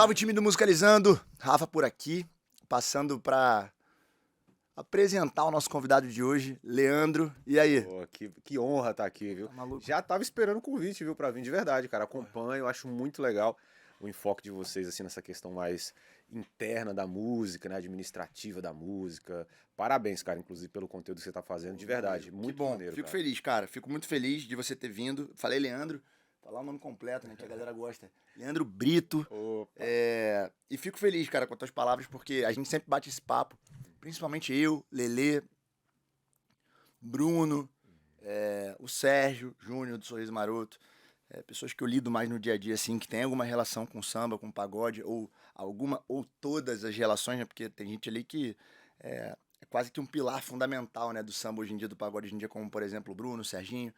Salve, time do Musicalizando. Rafa por aqui, passando para apresentar o nosso convidado de hoje, Leandro. E aí? Pô, que honra estar aqui, viu? Tá maluco? Já tava esperando o convite, viu, pra vir de verdade, cara. Acompanho, acho muito legal o enfoque de vocês, assim, nessa questão mais interna da música, né, administrativa da música. Parabéns, cara, inclusive, pelo conteúdo que você tá fazendo, de verdade. Que Muito bom, maneiro, fico cara. feliz, cara. Fico muito feliz de você ter vindo. Falei Leandro, falar o nome completo, né, que a galera gosta. Leandro Brito. Opa. E fico feliz, cara, com as tuas palavras, porque a gente sempre bate esse papo, principalmente eu, Lelê, Bruno, o Sérgio Júnior do Sorriso Maroto, pessoas que eu lido mais no dia a dia, assim, que tem alguma relação com samba, com pagode, ou alguma, ou todas as relações, né? Porque tem gente ali que é quase que um pilar fundamental, né, do samba hoje em dia, do pagode hoje em dia, como, por exemplo, o Bruno, o Serginho.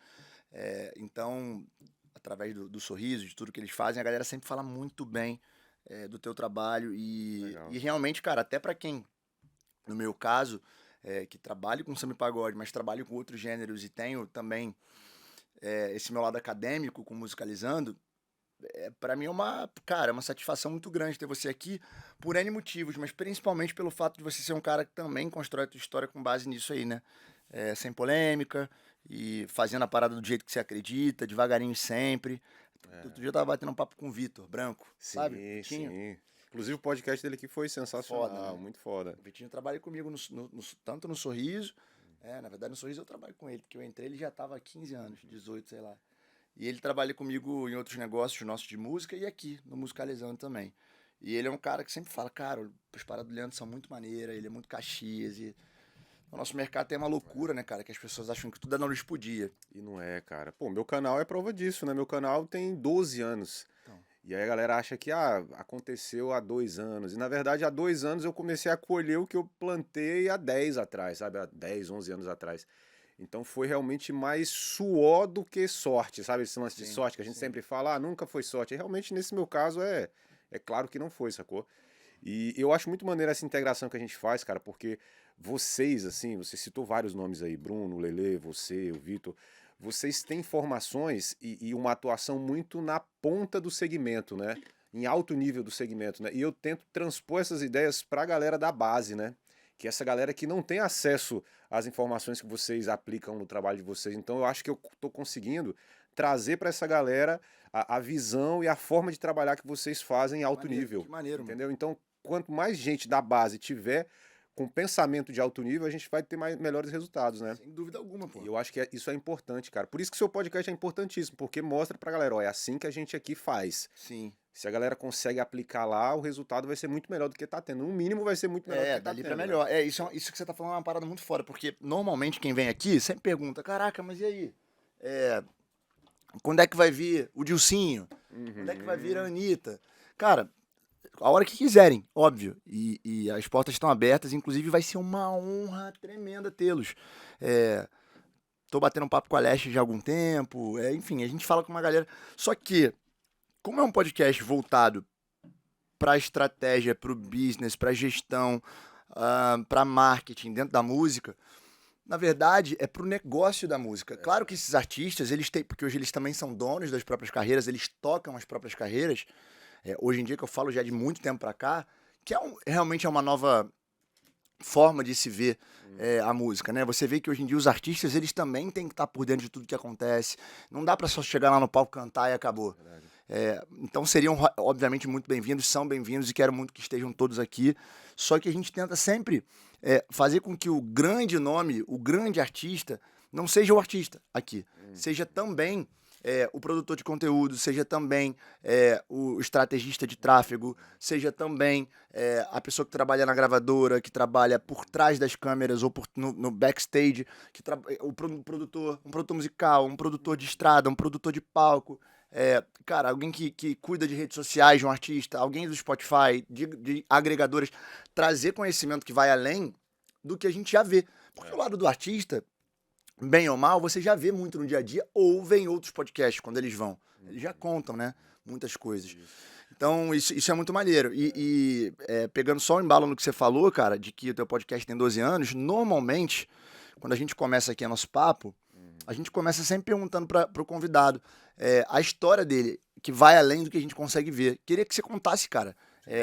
Então, através do sorriso, de tudo que eles fazem, a galera sempre fala muito bem do teu trabalho Legal. e realmente, cara, até pra quem, no meu caso, que trabalho com samba e pagode, mas trabalho com outros gêneros e tenho também esse meu lado acadêmico com musicalizando, para mim é uma satisfação muito grande ter você aqui por N motivos, mas principalmente pelo fato de você ser um cara que também constrói a tua história com base nisso aí, né? Sem polêmica e fazendo a parada do jeito que você acredita, devagarinho e sempre. Outro dia eu tava batendo um papo com o Vitor Branco, sabe? Sim, Vitinho, sim. Inclusive o podcast dele aqui foi foda, sensacional, né? muito foda. O Vitinho trabalha comigo tanto no Sorriso, na verdade no Sorriso eu trabalho com ele, porque eu entrei ele já tava há 15 anos, 18, sei lá. E ele trabalha comigo em outros negócios nossos de música e aqui, no Musicalizando também. E ele é um cara que sempre fala, cara, as paradas do Leandro são muito maneiras, ele é muito Caxias. E o nosso mercado tem uma loucura, né, cara, que as pessoas acham que tudo é na luz pro dia. E não é, cara. Pô, meu canal é prova disso, né? Meu canal tem 12 anos. Então, E aí a galera acha que aconteceu há 2 anos. E na verdade, há 2 anos eu comecei a colher o que eu plantei há 10 atrás, sabe? Há 10, 11 anos atrás. Então foi realmente mais suor do que sorte, sabe? Esse lance de sim, sorte que a gente sim. sempre fala, nunca foi sorte. E realmente, nesse meu caso, é claro que não foi, sacou? E eu acho muito maneira essa integração que a gente faz, cara, porque vocês, assim, você citou vários nomes aí, Bruno, Lele, você, o Vitor, vocês têm formações e uma atuação muito na ponta do segmento, né? Em alto nível do segmento, né? E eu tento transpor essas ideias pra galera da base, né? Que é essa galera que não tem acesso às informações que vocês aplicam no trabalho de vocês. Então eu acho que eu tô conseguindo trazer pra essa galera a visão e a forma de trabalhar que vocês fazem em alto Que nível, maneiro, mano. entendeu? Então, quanto mais gente da base tiver com pensamento de alto nível, a gente vai ter melhores resultados, né? Sem dúvida alguma, E pô. eu acho que isso é importante, cara. Por isso que o seu podcast é importantíssimo, porque mostra pra galera, ó, é assim que a gente aqui faz. Sim. Se a galera consegue aplicar lá, o resultado vai ser muito melhor do que tá tendo. No mínimo vai ser muito melhor do que tá Dali pra tendo, né? melhor. Isso que você tá falando é uma parada muito foda, porque normalmente quem vem aqui sempre pergunta, caraca, mas e aí? Quando é que vai vir o Dilcinho? Quando é que vai vir a Uhum. Anitta? Cara, a hora que quiserem, óbvio. E as portas estão abertas, inclusive vai ser uma honra tremenda tê-los. Tô batendo um papo com a Leste já há algum tempo, enfim, a gente fala com uma galera. Só que, como é um podcast voltado pra estratégia, pro business, pra gestão, pra marketing dentro da música, na verdade, é pro negócio da música. Claro que esses artistas, eles têm, porque hoje eles também são donos das próprias carreiras, eles tocam as próprias carreiras. Hoje em dia, que eu falo já de muito tempo pra cá, que realmente é uma nova forma de se ver a música, né? Você vê que hoje em dia os artistas, eles também têm que estar por dentro de tudo que acontece. Não dá pra só chegar lá no palco, cantar e acabou. Verdade. Então seriam, obviamente, muito bem-vindos, são bem-vindos e quero muito que estejam todos aqui. Só que a gente tenta sempre fazer com que o grande nome, o grande artista, não seja o artista aqui, seja também o produtor de conteúdo, seja também o estrategista de tráfego, seja também a pessoa que trabalha na gravadora, que trabalha por trás das câmeras ou no backstage, um produtor musical, um produtor de estrada, um produtor de palco. Cara, alguém que cuida de redes sociais de um artista, alguém do Spotify, de agregadores, trazer conhecimento que vai além do que a gente já vê. Porque o lado do artista, bem ou mal, você já vê muito no dia a dia, ou vê em outros podcasts quando eles vão. Eles já contam, né? Muitas coisas. Então, isso é muito maneiro. Pegando só o embalo no que você falou, cara, de que o teu podcast tem 12 anos, normalmente, quando a gente começa aqui o nosso papo, a gente começa sempre perguntando para o convidado a história dele, que vai além do que a gente consegue ver. Queria que você contasse, cara,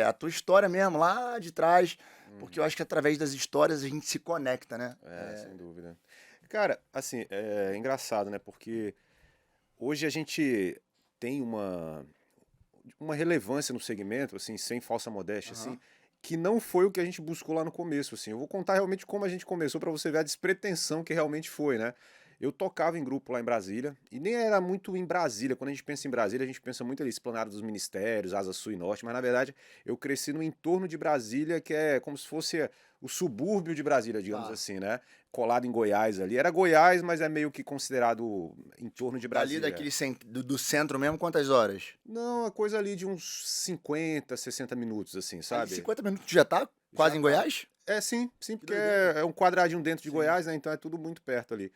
a tua história mesmo, lá de trás, porque eu acho que através das histórias a gente se conecta, né? Sem dúvida. Cara, assim, é engraçado, né? Porque hoje a gente tem uma relevância no segmento, assim, sem falsa modéstia, assim, que não foi o que a gente buscou lá no começo, assim. Eu vou contar realmente como a gente começou pra você ver a despretensão que realmente foi, né? Eu tocava em grupo lá em Brasília, e nem era muito em Brasília. Quando a gente pensa em Brasília, a gente pensa muito ali, Esplanada dos Ministérios, Asa Sul e Norte, mas na verdade eu cresci no entorno de Brasília, que é como se fosse o subúrbio de Brasília, digamos Tá. assim, né? Colado em Goiás ali. Era Goiás, mas é meio que considerado em torno de Dali Brasília. do centro mesmo, quantas horas? Não, a coisa ali de uns 50, 60 minutos, assim, Aí, sabe? 50 minutos tu já tá quase Já em tá. Goiás? É, sim, porque doideira. é um quadradinho dentro de Sim. Goiás, né? Então é tudo muito perto ali.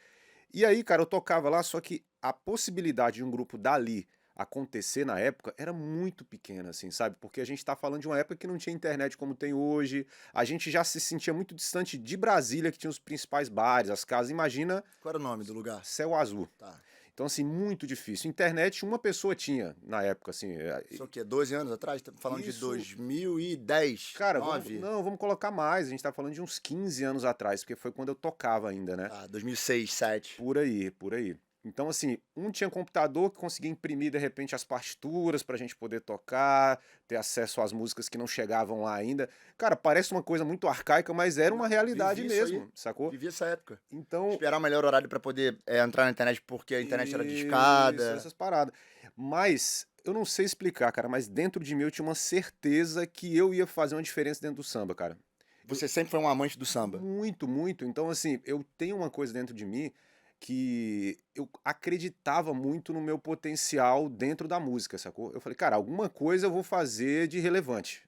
E aí, cara, eu tocava lá, só que a possibilidade de um grupo dali acontecer na época era muito pequena, assim, sabe? Porque a gente tá falando de uma época que não tinha internet como tem hoje, a gente já se sentia muito distante de Brasília, que tinha os principais bares, as casas. Imagina Qual era o nome do lugar? céu azul. Tá. Então, assim, muito difícil. Internet, uma pessoa tinha na época, assim. Isso é o quê? 12 anos atrás? Estamos falando de Isso, 2010, cara, 9? vamos colocar mais. A gente tá falando de uns 15 anos atrás, porque foi quando eu tocava ainda, né? Tá, 2006, 2007. Por aí, por aí. Então, assim, um tinha computador que conseguia imprimir de repente as partituras pra gente poder tocar, ter acesso às músicas que não chegavam lá ainda. Cara, parece uma coisa muito arcaica, mas era uma realidade Vivi isso aí. mesmo, sacou? Vivi essa época. Então, Esperar o melhor horário pra poder entrar na internet porque a internet era isso, discada. essas paradas. Mas eu não sei explicar, cara, mas dentro de mim eu tinha uma certeza que eu ia fazer uma diferença dentro do samba, cara. Você sempre foi um amante do samba. Muito, muito. Então, assim, eu tenho uma coisa dentro de mim que eu acreditava muito no meu potencial dentro da música, sacou? Eu falei, cara, alguma coisa eu vou fazer de relevante.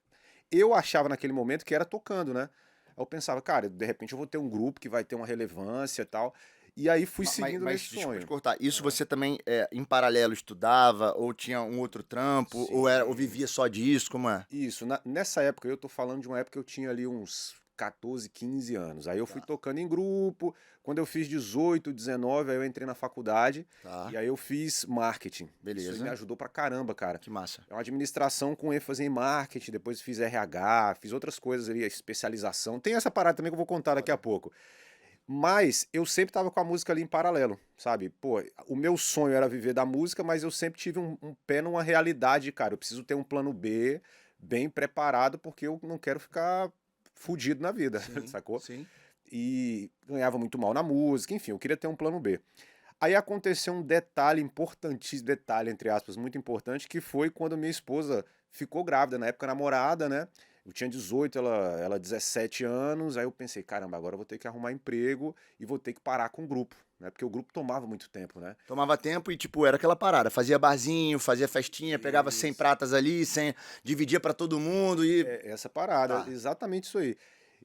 Eu achava naquele momento que era tocando, né? Aí eu pensava, cara, de repente eu vou ter um grupo que vai ter uma relevância e tal. E aí fui seguindo Mas nesse desculpa te sonho. cortar. Isso você também, em paralelo, estudava? Ou tinha um outro trampo? Ou Sim. vivia só disso? Como é? Isso, nessa época, eu tô falando de uma época que eu tinha ali uns 14, 15 anos. Aí eu fui Tá, tocando em grupo. Quando eu fiz 18, 19, aí eu entrei na faculdade. tá. E aí eu fiz marketing. Isso aí me Beleza. ajudou pra caramba, cara. Que massa. É uma administração com ênfase em marketing. Depois fiz RH, fiz outras coisas ali, especialização. Tem essa parada também que eu vou contar daqui a pouco. Mas eu sempre tava com a música ali em paralelo, sabe? Pô, o meu sonho era viver da música, mas eu sempre tive um pé numa realidade, cara. Eu preciso ter um plano B bem preparado, porque eu não quero ficar fudido na vida, Sim, sacou? sim. E ganhava muito mal na música, enfim, eu queria ter um plano B. Aí aconteceu um detalhe importantíssimo, detalhe entre aspas, muito importante, que foi quando minha esposa ficou grávida, na época namorada, né? Eu tinha 18, ela 17 anos, aí eu pensei, caramba, agora eu vou ter que arrumar emprego e vou ter que parar com o grupo, né? Porque o grupo tomava muito tempo, né? Tomava tempo e, tipo, era aquela parada. Fazia barzinho, fazia festinha, pegava 100 Isso. pratas ali, 100, dividia pra todo mundo e... É essa parada, Tá. exatamente isso aí.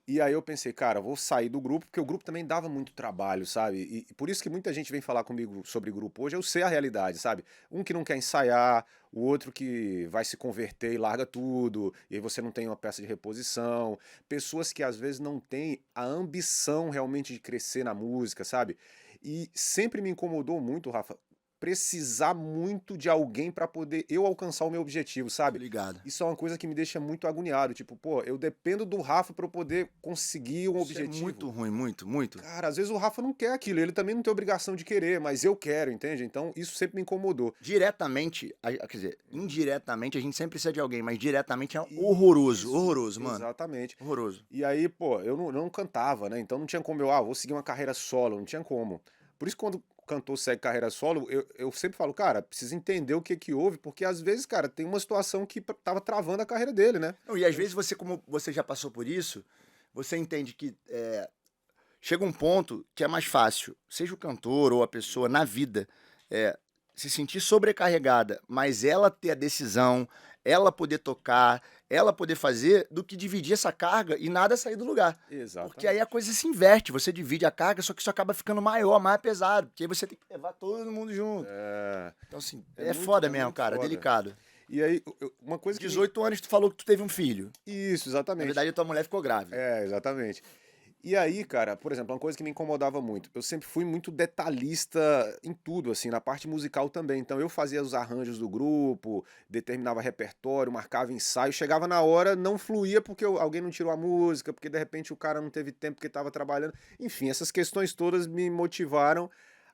E aí eu pensei, cara, vou sair do grupo, porque o grupo também dava muito trabalho, sabe? E por isso que muita gente vem falar comigo sobre grupo hoje, eu sei a realidade, sabe? Um que não quer ensaiar, o outro que vai se converter e larga tudo, e aí você não tem uma peça de reposição. Pessoas que às vezes não têm a ambição realmente de crescer na música, sabe? E sempre me incomodou muito, Rafa, precisar muito de alguém pra poder eu alcançar o meu objetivo, Tô sabe? ligado. Isso é uma coisa que me deixa muito agoniado. Tipo, pô, eu dependo do Rafa pra eu poder conseguir um Isso é muito objetivo. ruim, muito, muito. Cara, às vezes o Rafa não quer aquilo, ele também não tem obrigação de querer, mas eu quero, entende? Então isso sempre me incomodou. Diretamente, quer dizer, indiretamente a gente sempre precisa de alguém, mas diretamente é horroroso, Isso, horroroso, mano. exatamente. Horroroso. E aí, pô, eu não cantava, né? Então não tinha como vou seguir uma carreira solo, não tinha como. Por isso, quando o cantor segue carreira solo, eu sempre falo, cara, precisa entender o que que houve, porque às vezes, cara, tem uma situação que tava travando a carreira dele, né? Não, e às vezes você, como você já passou por isso, você entende que chega um ponto que é mais fácil, seja o cantor ou a pessoa na vida, é, se sentir sobrecarregada, mas ela ter a decisão, ela poder tocar, ela poder fazer, do que dividir essa carga e nada sair do lugar. Porque aí a Exatamente. coisa se inverte, você divide a carga, só que isso acaba ficando maior, mais pesado, porque aí você tem que levar todo mundo junto. É, Então, assim, é é muito, foda é mesmo, muito cara, é foda. delicado. E aí, uma coisa que me. 18 anos tu falou que tu teve um filho. Isso, Na exatamente. verdade, a tua mulher ficou grávida. É, exatamente. E aí, cara, por exemplo, uma coisa que me incomodava muito, eu sempre fui muito detalhista em tudo, assim, na parte musical também. Então eu fazia os arranjos do grupo, determinava repertório, marcava ensaio, chegava na hora, não fluía porque alguém não tirou a música, porque de repente o cara não teve tempo porque estava trabalhando. Enfim, essas questões todas me motivaram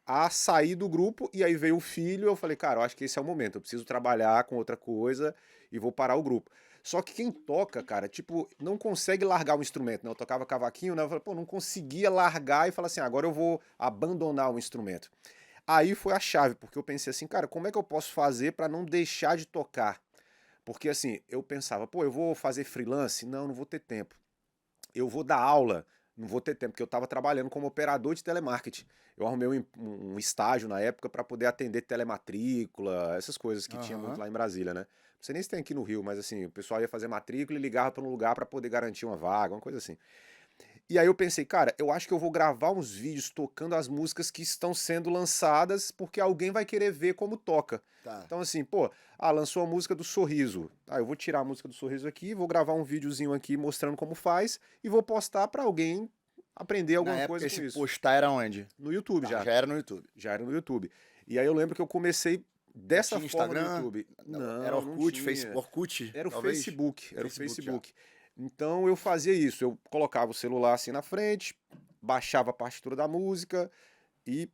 a sair do grupo e aí veio o filho, eu falei, cara, eu acho que esse é o momento, eu preciso trabalhar com outra coisa e vou parar o grupo. Só que quem toca, cara, tipo, não consegue largar o instrumento, né? Eu tocava cavaquinho, né? Eu falei, pô, não conseguia largar e falar assim, agora eu vou abandonar o instrumento. Aí foi a chave, porque eu pensei assim, cara, como é que eu posso fazer pra não deixar de tocar? Porque assim, eu pensava, pô, eu vou fazer freelance? Não, não vou ter tempo. Eu vou dar aula? Não vou ter tempo, porque eu estava trabalhando como operador de telemarketing. Eu arrumei um estágio na época para poder atender telematrícula, essas coisas que tinha muito Aham. lá em Brasília, né? Não sei nem se tem aqui no Rio, mas assim, o pessoal ia fazer matrícula e ligava para um lugar para poder garantir uma vaga, uma coisa assim. E aí eu pensei, cara, eu acho que eu vou gravar uns vídeos tocando as músicas que estão sendo lançadas, porque alguém vai querer ver como toca. Tá. Então assim, pô, lançou a música do Sorriso. Eu vou tirar a música do Sorriso aqui, vou gravar um videozinho aqui mostrando como faz e vou postar pra alguém aprender Na alguma coisa época, com esse isso. postar era onde? No YouTube Tá, já. já era no YouTube. Já era no YouTube. E aí eu lembro que eu comecei Já dessa tinha forma no Instagram? YouTube. Era Não, não Orkut, tinha. Orkut, Era o talvez? Facebook, era o Facebook já. Facebook. Então eu fazia isso, eu colocava o celular assim na frente, baixava a partitura da música e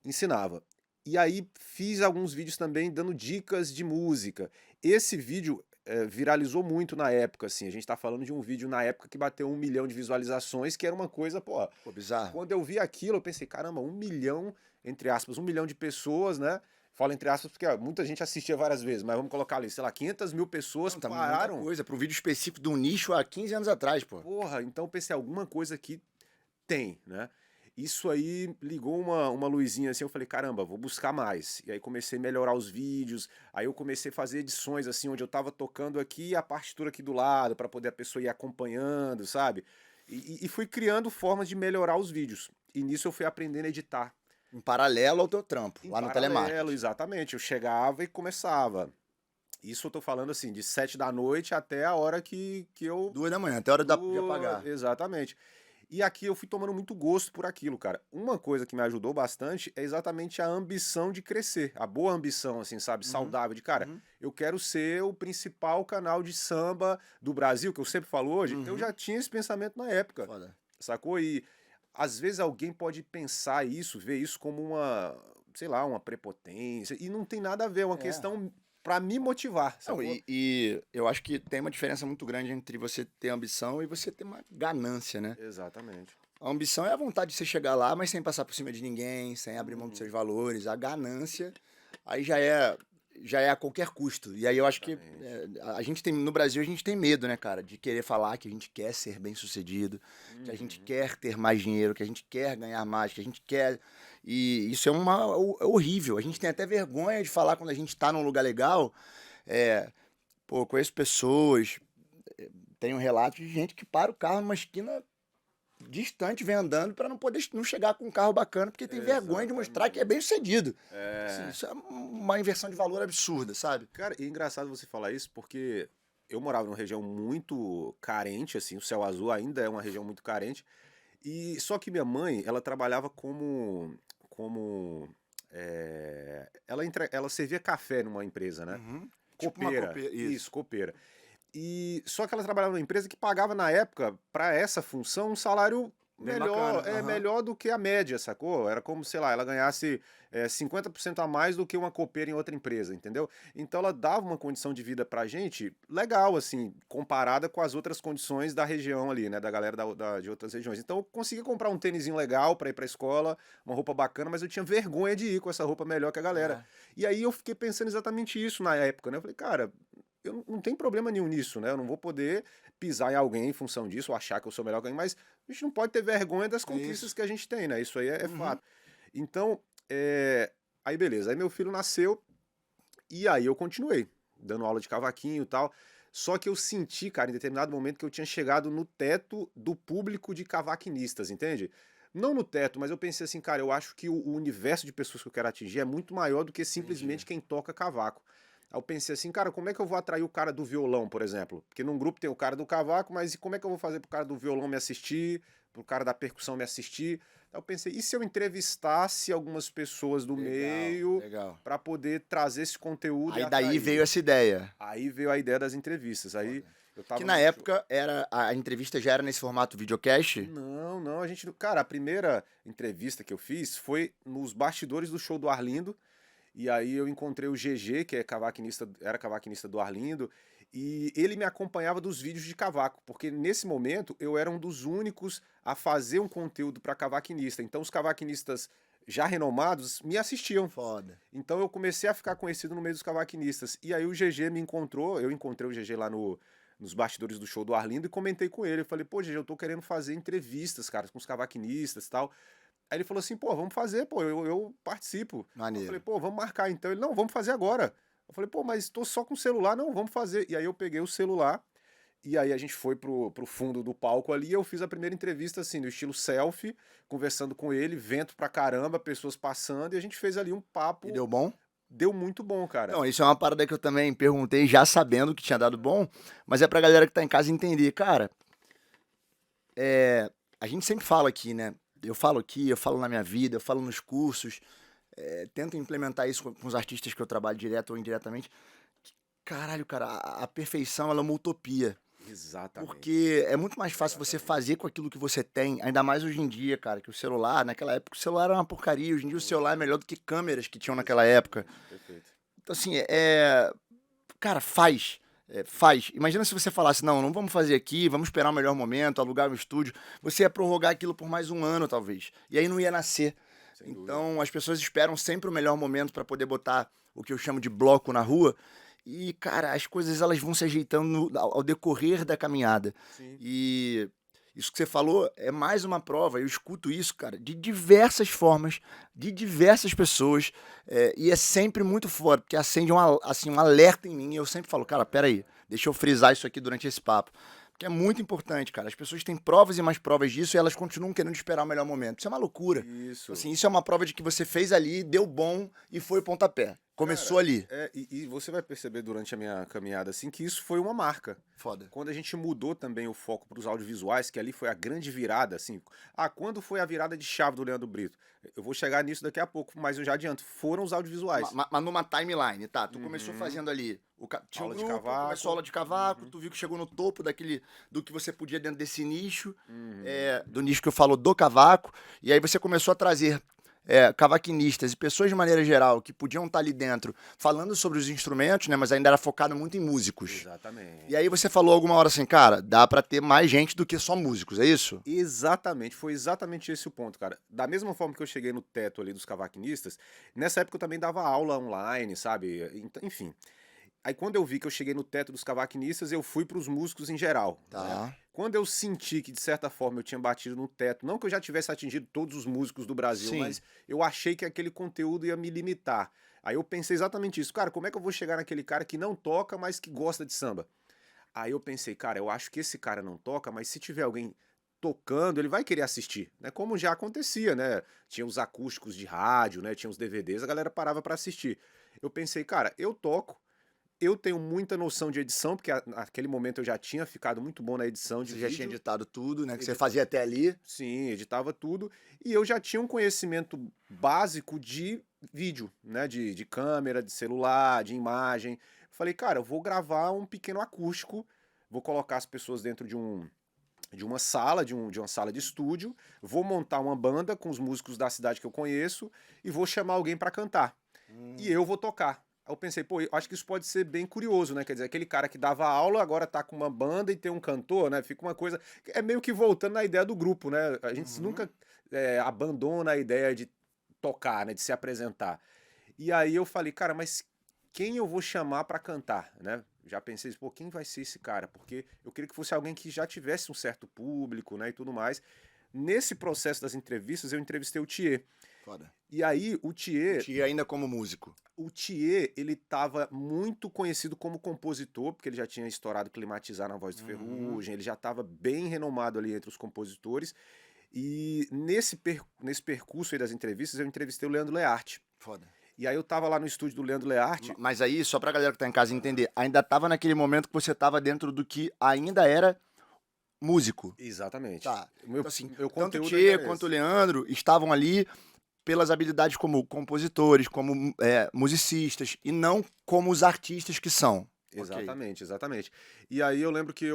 ensinava. E aí fiz alguns vídeos também dando dicas de música. Esse vídeo viralizou muito na época, assim. A gente tá falando de um vídeo na época que bateu 1 milhão de visualizações, que era uma coisa, pô. Pô, bizarro. Quando eu vi aquilo, eu pensei, caramba, 1 milhão, entre aspas, 1 milhão de pessoas, né? Falo entre aspas porque muita gente assistia várias vezes, mas vamos colocar ali, sei lá, 500 mil pessoas Não, tá muita pararam. coisa. Para um vídeo específico de um nicho há 15 anos atrás, pô. Porra, então eu pensei, alguma coisa aqui tem, né? Isso aí ligou uma luzinha assim, eu falei, caramba, vou buscar mais. E aí comecei a melhorar os vídeos, aí eu comecei a fazer edições assim, onde eu tava tocando aqui e a partitura aqui do lado, para poder a pessoa ir acompanhando, sabe? E fui criando formas de melhorar os vídeos. E nisso eu fui aprendendo a editar. Em paralelo ao teu trampo, Em lá no paralelo, telemarketing. exatamente. Eu chegava e começava. Isso eu tô falando assim, de 7 da noite até a hora que eu. 2 da manhã, até a hora de apagar. Exatamente. E aqui eu fui tomando muito gosto por aquilo, cara. Uma coisa que me ajudou bastante é exatamente a ambição de crescer. A boa ambição, assim, sabe? Uhum, Saudável. De, cara, uhum, eu quero ser o principal canal de samba do Brasil, que eu sempre falo hoje. Eu uhum. já tinha esse pensamento na época, Foda. sacou? E às vezes alguém pode pensar isso, ver isso como uma, sei lá, uma prepotência. E não tem nada a ver, é uma É. questão pra me motivar, Não, sacou? e eu acho que tem uma diferença muito grande entre você ter ambição e você ter uma ganância, né? Exatamente. A ambição é a vontade de você chegar lá, mas sem passar por cima de ninguém, sem abrir mão dos seus Uhum, valores. A ganância, aí já é a qualquer custo. E aí eu acho que exatamente. a gente tem, no Brasil, a gente tem medo, né, cara, de querer falar que a gente quer ser bem-sucedido, que a gente Uhum. quer ter mais dinheiro, que a gente quer ganhar mais, que a gente quer. E isso é horrível. A gente tem até vergonha de falar quando a gente tá num lugar legal. É, pô, conheço pessoas, tenho relatos de gente que para o carro numa esquina distante, vem andando para não poder não chegar com um carro bacana, porque tem vergonha de mostrar que é Exatamente. bem sucedido. Assim, É. isso é uma inversão de valor absurda, sabe? Cara, e é engraçado você falar isso porque eu morava numa região muito carente, assim, o Céu Azul ainda é uma região muito carente. E só que minha mãe, ela trabalhava como ela servia café numa empresa, né? Uhum. Tipo uma Copeira, copeira. isso, Isso. copeira. E só que ela trabalhava numa empresa que pagava na época para essa função um salário Bem bacana. melhor, Aham. melhor do que a média, sacou? Era como, sei lá, ela ganhasse 50% a mais do que uma copeira em outra empresa, entendeu? Então ela dava uma condição de vida pra gente legal, assim, comparada com as outras condições da região ali, né? Da galera de outras regiões. Então eu conseguia comprar um tênisinho legal pra ir pra escola, uma roupa bacana, mas eu tinha vergonha de ir com essa roupa melhor que a galera. É. E aí eu fiquei pensando exatamente isso na época, né? Eu falei, cara, eu não tenho problema nenhum nisso, né? Eu não vou poder pisar em alguém em função disso, ou achar que eu sou melhor que alguém, mas a gente não pode ter vergonha das É conquistas isso. que a gente tem, né? Isso aí é Uhum. fato. Então, aí beleza, aí meu filho nasceu e aí eu continuei dando aula de cavaquinho e tal. Só que eu senti, cara, em determinado momento que eu tinha chegado no teto do público de cavaquinistas, entende? Não no teto, mas eu pensei assim, cara, eu acho que o universo de pessoas que eu quero atingir é muito maior do que Entendi. simplesmente quem toca cavaco. Aí eu pensei assim, cara, como é que eu vou atrair o cara do violão, por exemplo? Porque num grupo tem o cara do cavaco, mas e como é que eu vou fazer pro cara do violão me assistir? pro cara da percussão me assistir. Aí eu pensei, e se eu entrevistasse algumas pessoas do meio Legal. para poder trazer esse conteúdo e Aí daí atrair? veio essa ideia. Aí veio a ideia das entrevistas. Aí eu Que tava na num show. época a entrevista já era nesse formato videocast. Não, a gente, cara, a primeira entrevista que eu fiz foi nos bastidores do show do Arlindo, e aí eu encontrei o GG, que é cavaquinista, era cavaquinista do Arlindo, e ele me acompanhava dos vídeos de cavaco, porque nesse momento eu era um dos únicos a fazer um conteúdo para cavaquinista. Então os cavaquinistas já renomados me assistiam. Foda. Então eu comecei a ficar conhecido no meio dos cavaquinistas. E aí o GG me encontrou, eu encontrei o GG lá nos bastidores do show do Arlindo e comentei com ele. Eu falei, pô, GG, eu tô querendo fazer entrevistas, cara, com os cavaquinistas e tal. Aí ele falou assim, pô, vamos fazer, pô, eu participo. Maneiro. Eu falei, pô, vamos marcar então. Ele, não, vamos fazer agora. Eu falei, pô, mas tô só com o celular. Não, vamos fazer. E aí eu peguei o celular e aí a gente foi pro fundo do palco ali e eu fiz a primeira entrevista assim, no estilo selfie, conversando com ele, vento pra caramba, pessoas passando, e a gente fez ali um papo. E deu bom? Deu muito bom, cara. Não, isso é uma parada que eu também perguntei já sabendo que tinha dado bom, mas é pra galera que tá em casa entender. Cara, a gente sempre fala aqui, né? Eu falo aqui, eu falo na minha vida, eu falo nos cursos, tento implementar isso com os artistas que eu trabalho direto ou indiretamente. Caralho, cara, a perfeição ela é uma utopia. Exatamente. Porque é muito mais fácil você fazer com aquilo que você tem, ainda mais hoje em dia, cara, que o celular, naquela época o celular era uma porcaria, hoje em dia o celular é melhor do que câmeras que tinham naquela época. Perfeito. Então, assim, cara, faz. Faz. Imagina se você falasse, não vamos fazer aqui, vamos esperar o melhor momento, alugar um estúdio. Você ia prorrogar aquilo por mais um ano, talvez. E aí não ia nascer. Sem dúvida. Então, as pessoas esperam sempre o melhor momento para poder botar o que eu chamo de bloco na rua. E, cara, as coisas elas vão se ajeitando ao decorrer da caminhada. Sim. E isso que você falou é mais uma prova. Eu escuto isso, cara, de diversas formas, de diversas pessoas. E é sempre muito foda, porque acende um alerta em mim. E eu sempre falo, cara, peraí, deixa eu frisar isso aqui durante esse papo. Porque é muito importante, cara. As pessoas têm provas e mais provas disso e elas continuam querendo esperar o melhor momento. Isso é uma loucura. Isso. Assim, isso é uma prova de que você fez ali, deu bom e foi o pontapé. Começou Cara, ali. e você vai perceber durante a minha caminhada assim que isso foi uma marca. Foda. Quando a gente mudou também o foco para os audiovisuais, que ali foi a grande virada, assim. Quando foi a virada de chave do Leandro Brito? Eu vou chegar nisso daqui a pouco, mas eu já adianto. Foram os audiovisuais. Mas numa timeline, tá? Tu começou fazendo ali. Tinha Aula um de grupo, cavaco. começou aula de cavaco, tu viu que chegou no topo do que você podia dentro desse nicho, do nicho que eu falo do cavaco, e aí você começou a trazer cavaquinistas e pessoas de maneira geral que podiam estar ali dentro falando sobre os instrumentos, né? Mas ainda era focado muito em músicos. Exatamente. E aí você falou alguma hora assim, cara, dá pra ter mais gente do que só músicos, é isso? Exatamente, foi exatamente esse o ponto, cara. Da mesma forma que eu cheguei no teto ali dos cavaquinistas, nessa época eu também dava aula online, sabe? Enfim. Aí quando eu vi que eu cheguei no teto dos cavaquinistas, eu fui pros músicos em geral. Tá. Né? Quando eu senti que, de certa forma, eu tinha batido no teto, não que eu já tivesse atingido todos os músicos do Brasil, Sim. mas eu achei que aquele conteúdo ia me limitar. Aí eu pensei exatamente isso. Cara, como é que eu vou chegar naquele cara que não toca, mas que gosta de samba? Aí eu pensei, cara, eu acho que esse cara não toca, mas se tiver alguém tocando, ele vai querer assistir, né? Como já acontecia, né? Tinha os acústicos de rádio, né? Tinha os DVDs, a galera parava pra assistir. Eu pensei, cara, eu toco, eu tenho muita noção de edição, porque naquele momento eu já tinha ficado muito bom na edição de Você já vídeo. tinha editado tudo, né? Que você fazia até ali. Sim, editava tudo. E eu já tinha um conhecimento básico de vídeo, né? De câmera, de celular, de imagem. Falei, cara, eu vou gravar um pequeno acústico, vou colocar as pessoas dentro de uma sala, de uma sala de estúdio, vou montar uma banda com os músicos da cidade que eu conheço e vou chamar alguém para cantar. E eu vou tocar. Aí eu pensei, pô, eu acho que isso pode ser bem curioso, né? Quer dizer, aquele cara que dava aula agora tá com uma banda e tem um cantor, né? Fica uma coisa. É meio que voltando na ideia do grupo, né? A gente nunca abandona a ideia de tocar, né? De se apresentar. E aí eu falei, cara, mas quem eu vou chamar pra cantar, né? Já pensei, pô, quem vai ser esse cara? Porque eu queria que fosse alguém que já tivesse um certo público, né? E tudo mais. Nesse processo das entrevistas, eu entrevistei o Thier. Foda. E aí, o Thier... E ainda como músico. O Thier, ele tava muito conhecido como compositor, porque ele já tinha estourado Climatizar na Voz do Ferrugem, ele já tava bem renomado ali entre os compositores. E nesse percurso aí das entrevistas, eu entrevistei o Leandro Learte. Foda. E aí eu tava lá no estúdio do Leandro Learte. Mas aí, só pra galera que tá em casa entender, ainda tava naquele momento que você tava dentro do que ainda era músico. Exatamente. Tá. Meu, Então, assim, meu tanto o conteúdo Tchê é quanto o esse. Leandro estavam ali pelas habilidades como compositores, como musicistas, e não como os artistas que são. Ok. Exatamente, exatamente. E aí eu lembro que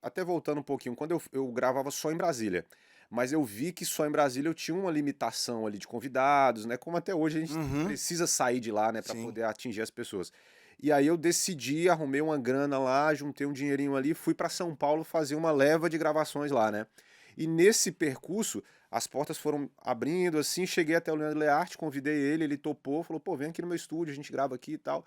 até voltando um pouquinho, quando eu gravava só em Brasília, mas eu vi que só em Brasília eu tinha uma limitação ali de convidados, né? Como até hoje a gente Uhum. precisa sair de lá, né, para Sim. poder atingir as pessoas. E aí eu decidi, arrumei uma grana lá, juntei um dinheirinho ali, fui para São Paulo fazer uma leva de gravações lá, né? E nesse percurso, as portas foram abrindo, assim, cheguei até o Leandro Learte, convidei ele topou, falou, pô, vem aqui no meu estúdio, a gente grava aqui e tal.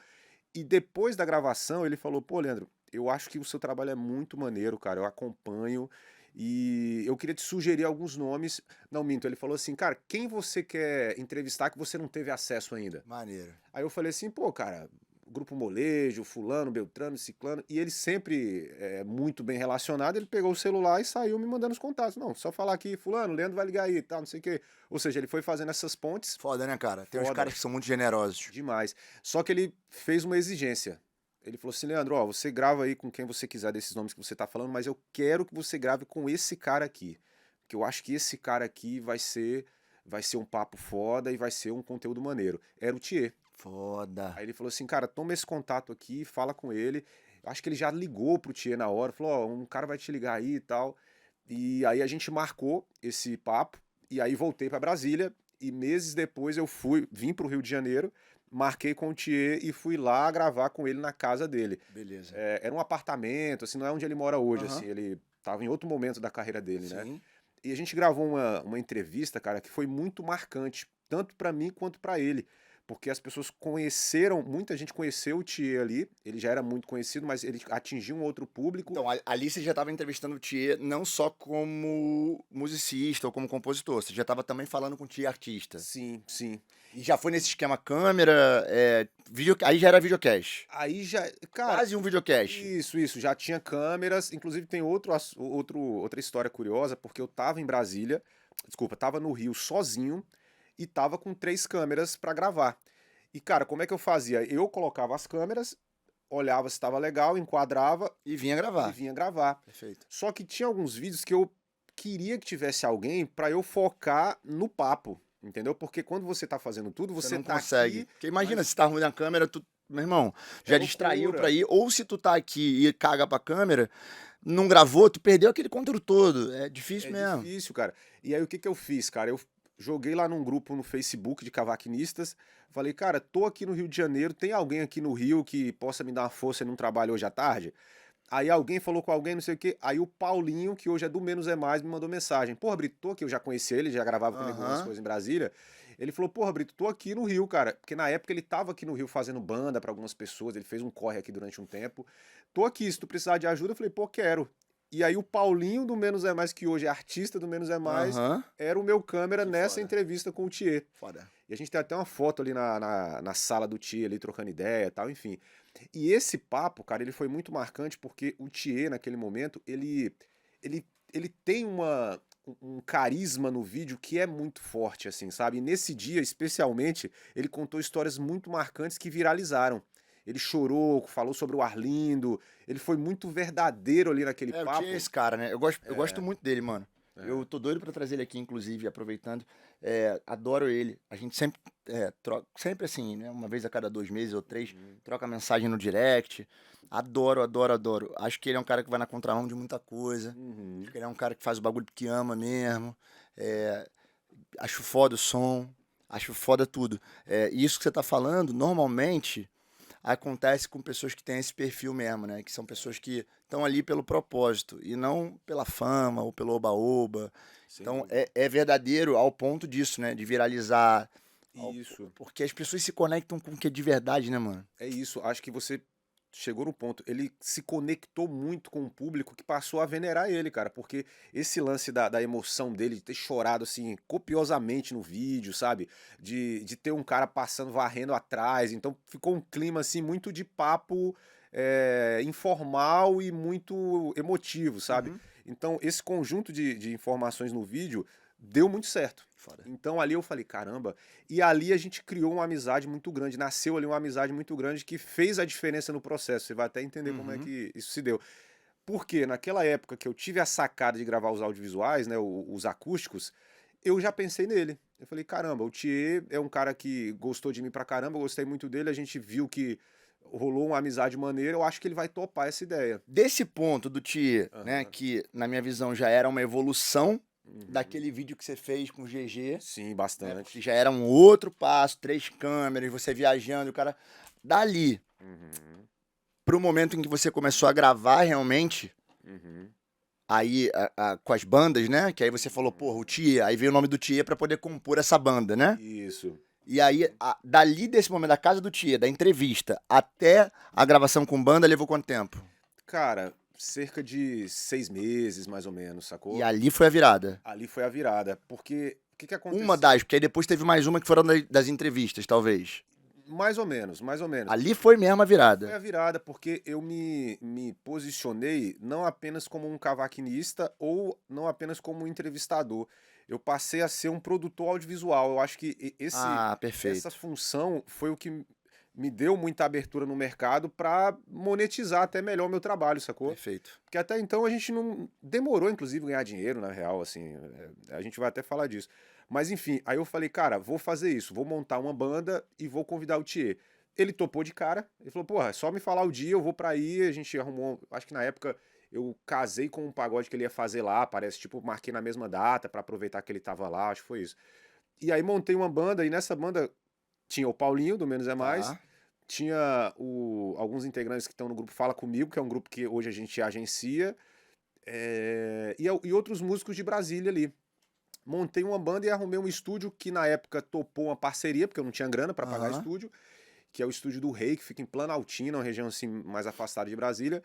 E depois da gravação, ele falou: pô, Leandro, eu acho que o seu trabalho é muito maneiro, cara. Eu acompanho e eu queria te sugerir alguns nomes. Não, minto, ele falou assim: cara, quem você quer entrevistar que você não teve acesso ainda? Maneiro. Aí eu falei assim: pô, cara, Grupo Molejo, Fulano, Beltrano, Ciclano. E ele sempre muito bem relacionado. Ele pegou o celular e saiu me mandando os contatos. Não, só falar aqui, Fulano, Leandro vai ligar aí e tal, não sei o quê. Ou seja, ele foi fazendo essas pontes. Foda, né, cara? Tem uns Foda. caras que são muito generosos. Demais. Só que ele fez uma exigência. Ele falou assim, Leandro, ó, você grava aí com quem você quiser desses nomes que você tá falando, mas eu quero que você grave com esse cara aqui. Porque eu acho que esse cara aqui vai ser um papo foda e vai ser um conteúdo maneiro. Era o Thier. Foda. Aí ele falou assim, cara, toma esse contato aqui, fala com ele. Acho que ele já ligou pro Thier na hora, falou, ó, um cara vai te ligar aí e tal. E aí a gente marcou esse papo, e aí voltei para Brasília, e meses depois vim pro Rio de Janeiro, marquei com o Thier e fui lá gravar com ele na casa dele. Beleza. Era um apartamento, assim, não é onde ele mora hoje, Aham. assim, ele tava em outro momento da carreira dele, né? Sim. E a gente gravou uma entrevista, cara, que foi muito marcante, tanto para mim quanto para ele. Porque as pessoas conheceram, muita gente conheceu o Thier ali, ele já era muito conhecido, mas ele atingiu um outro público. Então, ali você já estava entrevistando o Thier não só como musicista ou como compositor, você já estava também falando com o Thier artista. Sim, sim. E já foi nesse esquema câmera, aí já era videocast. Aí já, cara, Quase um videocast. isso, já tinha câmeras, inclusive tem outra história curiosa, porque eu tava em Brasília, desculpa, tava no Rio sozinho e tava com 3 câmeras pra gravar. E cara, como é que eu fazia? Eu colocava as câmeras, olhava se estava legal, enquadrava E vinha e gravar. vinha gravar. Perfeito. Só que tinha alguns vídeos que eu queria que tivesse alguém pra eu focar no papo, entendeu? Porque quando você tá fazendo tudo, Você você não tá consegue. aqui, Porque imagina, mas se tá ruim na câmera, meu irmão, é já distraiu pra loucura. ir. Ou se tu tá aqui e caga pra câmera, não gravou, tu perdeu aquele conteúdo todo. É difícil É mesmo. difícil, cara. E aí o que que eu fiz, cara? Eu joguei lá num grupo no Facebook de cavaquinistas. Falei, cara, tô aqui no Rio de Janeiro, tem alguém aqui no Rio que possa me dar uma força num trabalho hoje à tarde? Aí alguém falou com alguém, não sei o quê. Aí o Paulinho, que hoje é do Menos é Mais, me mandou mensagem. Porra, Brito, tô aqui, eu já conheci ele, já gravava comigo umas Aham. coisas em Brasília. Ele falou, porra, Brito, tô aqui no Rio, cara. Porque na época ele tava aqui no Rio fazendo banda pra algumas pessoas, ele fez um corre aqui durante um tempo. Tô aqui, se tu precisar de ajuda, eu falei, pô, quero. E aí o Paulinho do Menos é Mais, que hoje é artista do Menos é Mais, Aham. era o meu câmera Que nessa foda. entrevista com o Thier. Foda. E a gente tem até uma foto ali na sala do Thier, ali trocando ideia e tal, enfim. E esse papo, cara, ele foi muito marcante porque o Thier, naquele momento, ele tem um carisma no vídeo que é muito forte, assim, sabe? E nesse dia, especialmente, ele contou histórias muito marcantes que viralizaram. Ele chorou, falou sobre o Arlindo, ele foi muito verdadeiro ali naquele Eu tinha papo. esse cara, né? Eu gosto muito dele, mano. É. Eu tô doido pra trazer ele aqui, inclusive, aproveitando. Adoro ele. A gente sempre troca, sempre assim, né? Uma vez a cada 2 meses ou 3, Uhum, troca mensagem no direct. Adoro, adoro, adoro. Acho que ele é um cara que vai na contramão de muita coisa. Acho uhum. que ele é um cara que faz o bagulho que ama mesmo. É, acho foda o som. Acho foda tudo. E isso que você tá falando, normalmente acontece com pessoas que têm esse perfil mesmo, né? Que são pessoas que estão ali pelo propósito e não pela fama ou pelo oba-oba. Sem Então dúvida. é verdadeiro ao ponto disso, né? De viralizar. Isso. Porque as pessoas se conectam com o que é de verdade, né, mano? É isso, acho que você chegou no ponto. Ele se conectou muito com o público que passou a venerar ele, cara, porque esse lance da emoção dele, de ter chorado assim copiosamente no vídeo, sabe? De ter um cara passando, varrendo atrás. Então ficou um clima assim muito de papo informal e muito emotivo, sabe? Uhum. Então esse conjunto de informações no vídeo deu muito certo. Foda. Então ali eu falei, caramba. E ali a gente criou uma amizade muito grande, nasceu ali uma amizade muito grande que fez a diferença no processo. Você vai até entender como é Uhum. que isso se deu. Porque naquela época que eu tive a sacada de gravar os audiovisuais, né, os acústicos, eu já pensei nele. Eu falei, caramba, o Thier é um cara que gostou de mim pra caramba, eu gostei muito dele, a gente viu que rolou uma amizade maneira, eu acho que ele vai topar essa ideia. Desse ponto do Thier, né, Aham. que na minha visão já era uma evolução Uhum. daquele vídeo que você fez com o GG, Sim, né, porque bastante. já era um outro passo, 3 câmeras, você viajando, o cara... Dali, Uhum. pro momento em que você começou a gravar realmente, Uhum. aí com as bandas, né, que aí você falou, porra, o Thier, aí veio o nome do Thier pra poder compor essa banda, né? Isso. E aí, dali desse momento, da casa do Thier, da entrevista, até a gravação com banda, levou quanto tempo? Cara, cerca de 6 meses, mais ou menos, E sacou? ali foi a virada. Ali foi a virada, porque o que que Uma aconteceu? das, porque aí depois teve mais uma que foram das entrevistas, talvez. Mais ou menos, mais ou menos. Ali foi mesmo a Foi virada. a virada porque eu me posicionei não apenas como um cavaquinista ou não apenas como um entrevistador. Eu passei a ser um produtor audiovisual. Eu acho que Ah, essa perfeito. função foi o que me deu muita abertura no mercado para monetizar até melhor o meu trabalho, sacou? Perfeito. Porque até então a gente não demorou, inclusive, ganhar dinheiro, na real, assim. A gente vai até falar disso. Mas enfim, aí eu falei, cara, vou fazer isso, vou montar uma banda e vou convidar o Thier. Ele topou de cara, ele falou, porra, é só me falar o dia, eu vou pra aí, a gente arrumou, acho que na época eu casei com um pagode que ele ia fazer lá, parece, tipo, marquei na mesma data pra aproveitar que ele tava lá, acho que foi isso. E aí montei uma banda, e nessa banda tinha o Paulinho, do Menos é Mais, Tá. tinha alguns integrantes que estão no grupo Fala Comigo, que é um grupo que hoje a gente agencia, e outros músicos de Brasília ali. Montei uma banda e arrumei um estúdio que na época topou uma parceria, porque eu não tinha grana pra pagar Aham. estúdio, que é o estúdio do Rei, que fica em Planaltina, uma região assim mais afastada de Brasília.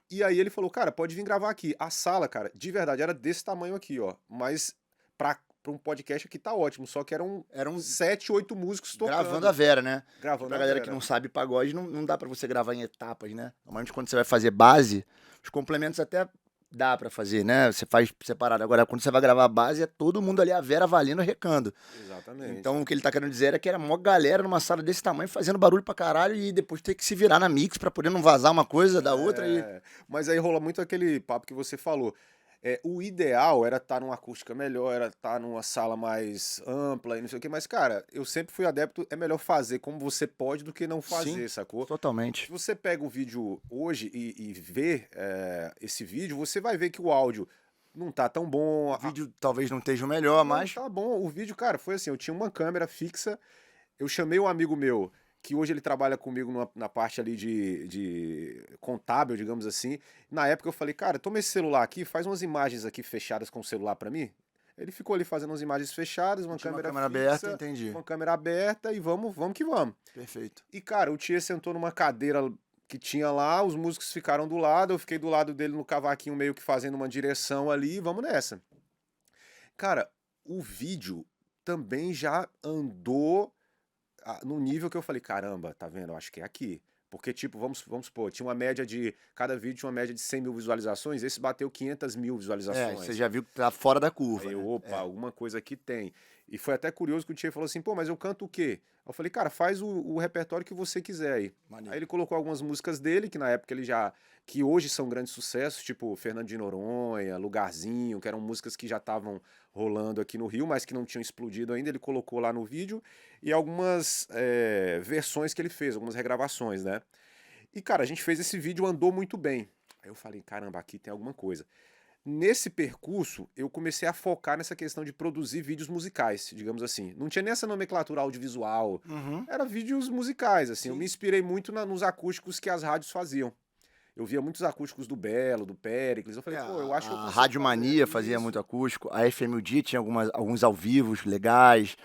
E aí ele falou, cara, pode vir gravar aqui. A sala, cara, de verdade, era desse tamanho aqui, ó. Mas pra um podcast aqui tá ótimo, só que eram Era um 7, 8 músicos gravando a tocando, Vera, né? Que gravando pra a galera que não Vera. sabe pagode, não dá pra você gravar em etapas, né? Normalmente quando você vai fazer base, os complementos até dá pra fazer, né? Você faz separado. Agora, quando você vai gravar a base, é todo mundo ali, a Vera valendo, recando. Então, Exatamente. o que ele tá querendo dizer é que era mó galera numa sala desse tamanho, fazendo barulho pra caralho, e depois ter que se virar na mix pra poder não vazar uma coisa da outra e... Mas aí rola muito aquele papo que você falou. O ideal era estar numa acústica melhor, era estar numa sala mais ampla e não sei o quê, mas, cara, eu sempre fui adepto, é melhor fazer como você pode do que não Sim, fazer, sacou? Se totalmente. você pega o vídeo hoje e vê esse vídeo, você vai ver que o áudio não tá tão bom, O vídeo talvez não esteja o melhor, não mas... tá bom. O vídeo, cara, foi assim, eu tinha uma câmera fixa, eu chamei um amigo meu, que hoje ele trabalha comigo na parte ali de contábil, digamos assim. Na época eu falei, cara, toma esse celular aqui, faz umas imagens aqui fechadas com o celular pra mim. Ele ficou ali fazendo umas imagens fechadas, uma Tinha uma câmera câmera aberta, fixa, entendi. uma câmera aberta e vamos que vamos. Perfeito. E, cara, o Tia sentou numa cadeira que tinha lá, os músicos ficaram do lado, eu fiquei do lado dele no cavaquinho meio que fazendo uma direção ali, e vamos nessa. Cara, o vídeo também já andou no nível que eu falei, caramba, tá vendo? Eu acho que é aqui. Porque, tipo, vamos supor, tinha uma média de. Cada vídeo tinha uma média de 100 mil visualizações, esse bateu 500 mil É, você visualizações. já viu que tá fora da curva, Aí eu, né? opa, É, alguma coisa aqui tem. E foi até curioso que o Tchê falou assim, pô, mas eu canto o quê? Eu falei, cara, faz o repertório que você quiser aí. Aí maneiro. ele colocou algumas músicas dele, que na época ele já. Que hoje são grandes sucessos, tipo Fernando de Noronha, Lugarzinho, que eram músicas que já estavam rolando aqui no Rio, mas que não tinham explodido ainda. Ele colocou lá no vídeo e algumas versões que ele fez, algumas regravações, né? E, cara, a gente fez esse vídeo, andou muito bem. Aí eu falei, caramba, aqui tem alguma coisa. Nesse percurso, eu comecei a focar nessa questão de produzir vídeos musicais, digamos assim. Não tinha nem essa nomenclatura audiovisual, Uhum. era vídeos musicais, assim. Eu me Sim. inspirei muito nos acústicos que as rádios faziam. Eu via muitos acústicos do Belo, do Péricles. Eu É, falei, pô, eu acho que eu a consigo Rádio fazer Mania fazia muito isso. acústico, a FMUD tinha alguns ao vivos legais,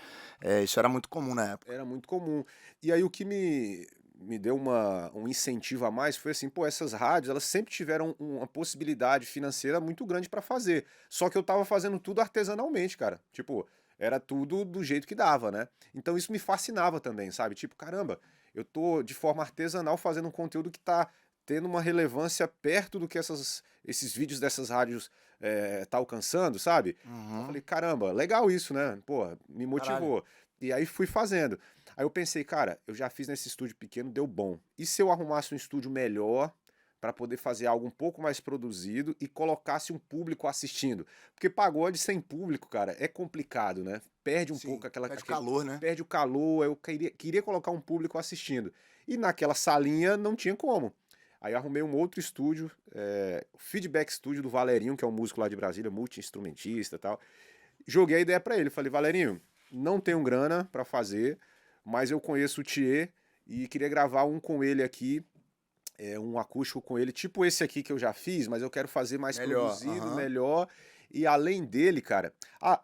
isso era muito comum na época. Era muito comum. E aí o que me deu um incentivo a mais foi assim, pô, essas rádios, elas sempre tiveram uma possibilidade financeira muito grande pra fazer. Só que eu tava fazendo tudo artesanalmente, cara. Tipo, era tudo do jeito que dava, né? Então isso me fascinava também, sabe? Tipo, caramba, eu tô de forma artesanal fazendo um conteúdo que tá tendo uma relevância perto do que esses vídeos dessas rádios tá alcançando, sabe? Eu Uhum. falei, caramba, legal isso, né? Pô, me Caralho. motivou. E aí fui fazendo. Aí eu pensei, cara, eu já fiz nesse estúdio pequeno, deu bom. E se eu arrumasse um estúdio melhor, para poder fazer algo um pouco mais produzido e colocasse um público assistindo. Porque pagode sem público, cara, é complicado, né? Perde um Sim, pouco perde calor, né? perde o calor, eu queria colocar um público assistindo. E naquela salinha não tinha como. Aí eu arrumei um outro estúdio, o Feedback Studio do Valerinho, que é um músico lá de Brasília, multi-instrumentista e tal. Joguei a ideia para ele, falei, Valerinho, não tenho grana para fazer, mas eu conheço o Thier e queria gravar um com ele aqui, um acústico com ele, tipo esse aqui que eu já fiz, mas eu quero fazer mais Melhor, produzido, aham. melhor. E além dele, cara,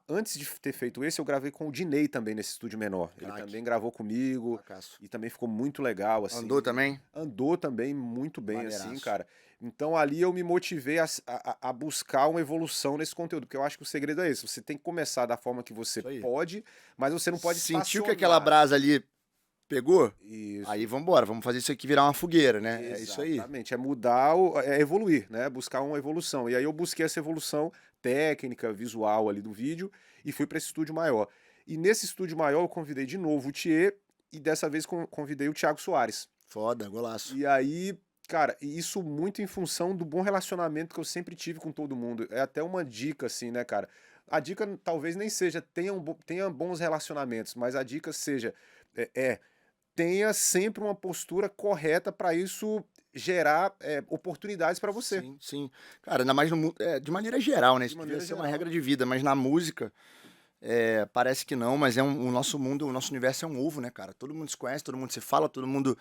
antes de ter feito esse, eu gravei com o Diney também nesse estúdio menor. Ele Craque. também gravou comigo Fracasso. e também ficou muito legal, assim. Andou também? Andou também muito bem, Maneiraço. assim, cara. Então ali eu me motivei a buscar uma evolução nesse conteúdo, porque eu acho que o segredo é esse. Você tem que começar da forma que você Isso aí. pode, mas você não pode Sentiu que estacionar. aquela brasa ali pegou? Isso. Aí vambora, vamos fazer isso aqui virar uma fogueira, né? É isso aí. Exatamente, é mudar, é evoluir, né? Buscar uma evolução. E aí eu busquei essa evolução técnica, visual ali do vídeo e fui para esse estúdio maior. E nesse estúdio maior eu convidei de novo o Thier e dessa vez convidei o Thiago Soares. Foda, golaço. E aí, cara, isso muito em função do bom relacionamento que eu sempre tive com todo mundo. É até uma dica, assim, né, cara? A dica talvez nem seja tenha bons relacionamentos, mas a dica seja tenha sempre uma postura correta para isso gerar oportunidades para você. Sim, sim. Cara, ainda mais de maneira geral, né? De Isso maneira devia ser uma geral. regra de vida, mas na música, parece que não, mas o nosso mundo, o nosso universo é um ovo, né, cara? Todo mundo se conhece, todo mundo se fala, todo mundo.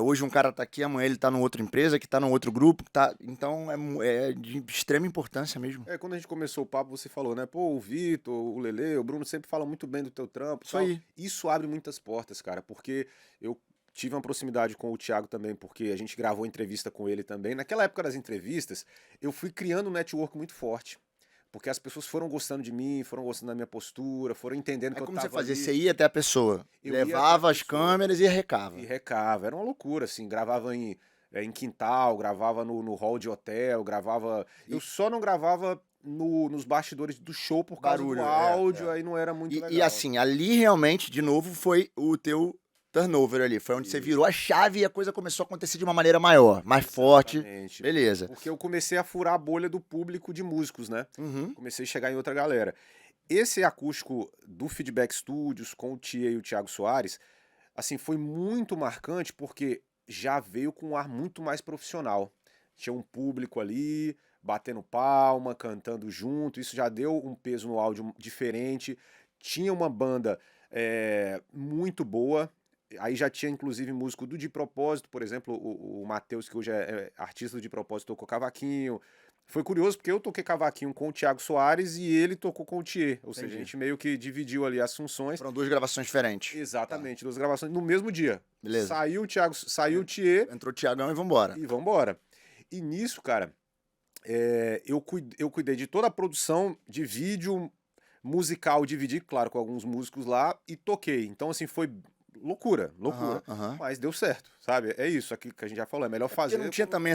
Hoje um cara tá aqui, amanhã ele tá numa outra empresa, que tá num outro grupo, que tá. Então é de extrema importância mesmo. Quando a gente começou o papo, você falou, né? Pô, o Vitor, o Lele, o Bruno sempre falam muito bem do teu trampo. Isso tal. aí. Isso abre muitas portas, cara, porque eu tive uma proximidade com o Thiago também, porque a gente gravou entrevista com ele também. Naquela época das entrevistas, eu fui criando um network muito forte. Porque as pessoas foram gostando de mim, foram gostando da minha postura, foram entendendo que Aí eu como tava você fazia? ali. Você ia até a pessoa, Eu ia até a levava as pessoa. câmeras e arrecava. E recava, era uma loucura, assim, gravava em quintal, gravava no hall de hotel, gravava... Eu só não gravava nos bastidores do show por causa Barulho, do áudio, aí não era muito E legal. assim, ali realmente, de novo, foi o teu turnover ali. Foi onde você virou a chave e a coisa começou a acontecer de uma maneira maior, mais forte. Exatamente. Beleza. Porque eu comecei a furar a bolha do público de músicos, né? Uhum. Comecei a chegar em outra galera. Esse acústico do Feedback Studios com o Tia e o Thiago Soares, assim, foi muito marcante porque já veio com um ar muito mais profissional. Tinha um público ali, batendo palma, cantando junto, isso já deu um peso no áudio diferente. Tinha uma banda muito boa, aí já tinha inclusive músico do De Propósito, por exemplo, o Matheus, que hoje é artista do De Propósito, tocou cavaquinho. Foi curioso porque eu toquei cavaquinho com o Thiago Soares e ele tocou com o Thier. Ou seja, a gente meio que dividiu ali as funções. Foram duas gravações diferentes. Exatamente, duas gravações no mesmo dia. Beleza. Saiu o Thiago, saiu o Thier Entrou o Thiagão e vambora. e vambora. E nisso, cara, eu cuidei de toda a produção de vídeo musical, dividi, claro, com alguns músicos lá e toquei. Então, assim, foi loucura. Aham. Mas deu certo, sabe? É isso aqui que a gente já falou, é melhor fazer. Porque não tinha quando- também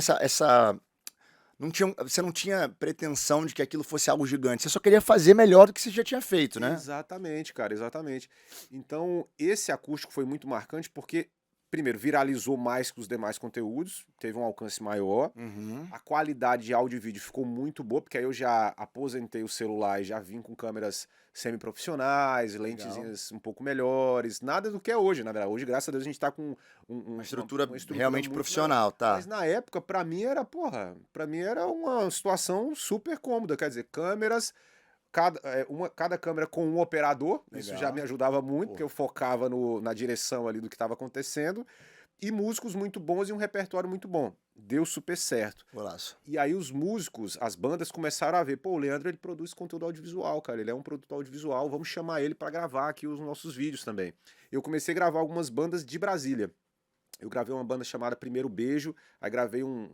você não tinha pretensão de que aquilo fosse algo gigante. Você só queria fazer melhor do que você já tinha feito, né? Exatamente, cara, exatamente. Então, esse acústico foi muito marcante porque, primeiro, viralizou mais que os demais conteúdos, teve um alcance maior. Uhum. A qualidade de áudio e vídeo ficou muito boa, porque aí eu já aposentei o celular e já vim com câmeras semi-profissionais, lentezinhas um pouco melhores, nada do que é hoje, na verdade. Hoje, graças a Deus, a gente tá com Uma estrutura uma realmente muito profissional, tá? Mas na época, pra mim era uma situação super cômoda, quer dizer, câmeras, cada câmera com um operador, isso Legal. já me ajudava muito, porque eu focava na direção ali do que estava acontecendo, e músicos muito bons e um repertório muito bom. Deu super certo. Golaço. E aí os músicos, as bandas começaram a ver, pô, o Leandro ele produz conteúdo audiovisual, cara, ele é um produtor audiovisual, vamos chamar ele pra gravar aqui os nossos vídeos também. Eu comecei a gravar algumas bandas de Brasília. Eu gravei uma banda chamada Primeiro Beijo, aí gravei eu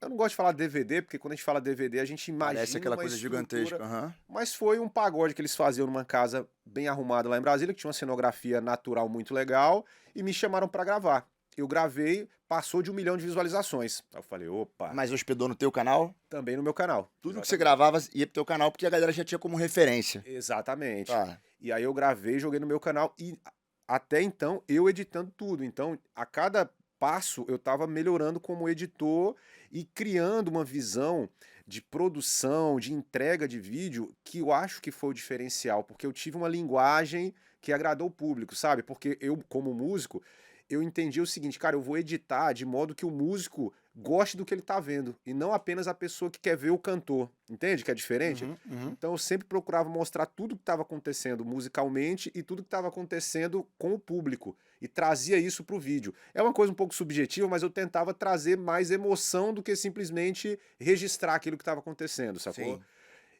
não gosto de falar DVD, porque quando a gente fala DVD a gente imagina Parece aquela uma coisa estrutura, gigantesca. Aham. mas foi um pagode que eles faziam numa casa bem arrumada lá em Brasília, que tinha uma cenografia natural muito legal, e me chamaram pra gravar. Eu gravei, passou de 1 milhão de visualizações. Aí eu falei, opa, Mas hospedou no teu canal? também no meu canal. Tudo que você gravava ia pro teu canal porque a galera já tinha como referência. Exatamente. Tá. E aí eu gravei, joguei no meu canal e até então eu editando tudo. Então, a cada passo eu estava melhorando como editor e criando uma visão de produção, de entrega de vídeo, que eu acho que foi o diferencial, porque eu tive uma linguagem que agradou o público, sabe? Porque eu, como músico, eu entendi o seguinte, cara, eu vou editar de modo que o músico goste do que ele tá vendo, e não apenas a pessoa que quer ver o cantor, entende que é diferente? Uhum. Então eu sempre procurava mostrar tudo que estava acontecendo musicalmente e tudo que estava acontecendo com o público, e trazia isso pro vídeo. É uma coisa um pouco subjetiva, mas eu tentava trazer mais emoção do que simplesmente registrar aquilo que estava acontecendo, sacou? Sim.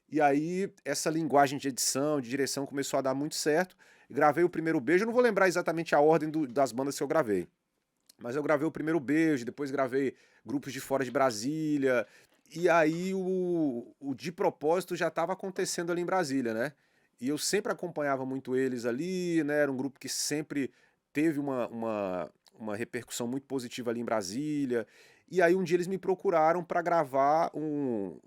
E aí, essa linguagem de edição, de direção começou a dar muito certo. Gravei o primeiro beijo, eu não vou lembrar exatamente a ordem das bandas que eu gravei. Mas eu gravei o primeiro beijo, depois gravei grupos de fora de Brasília. E aí o de propósito já estava acontecendo ali em Brasília, né? E eu sempre acompanhava muito eles ali, né? Era um grupo que sempre teve uma repercussão muito positiva ali em Brasília. E aí um dia eles me procuraram para gravar um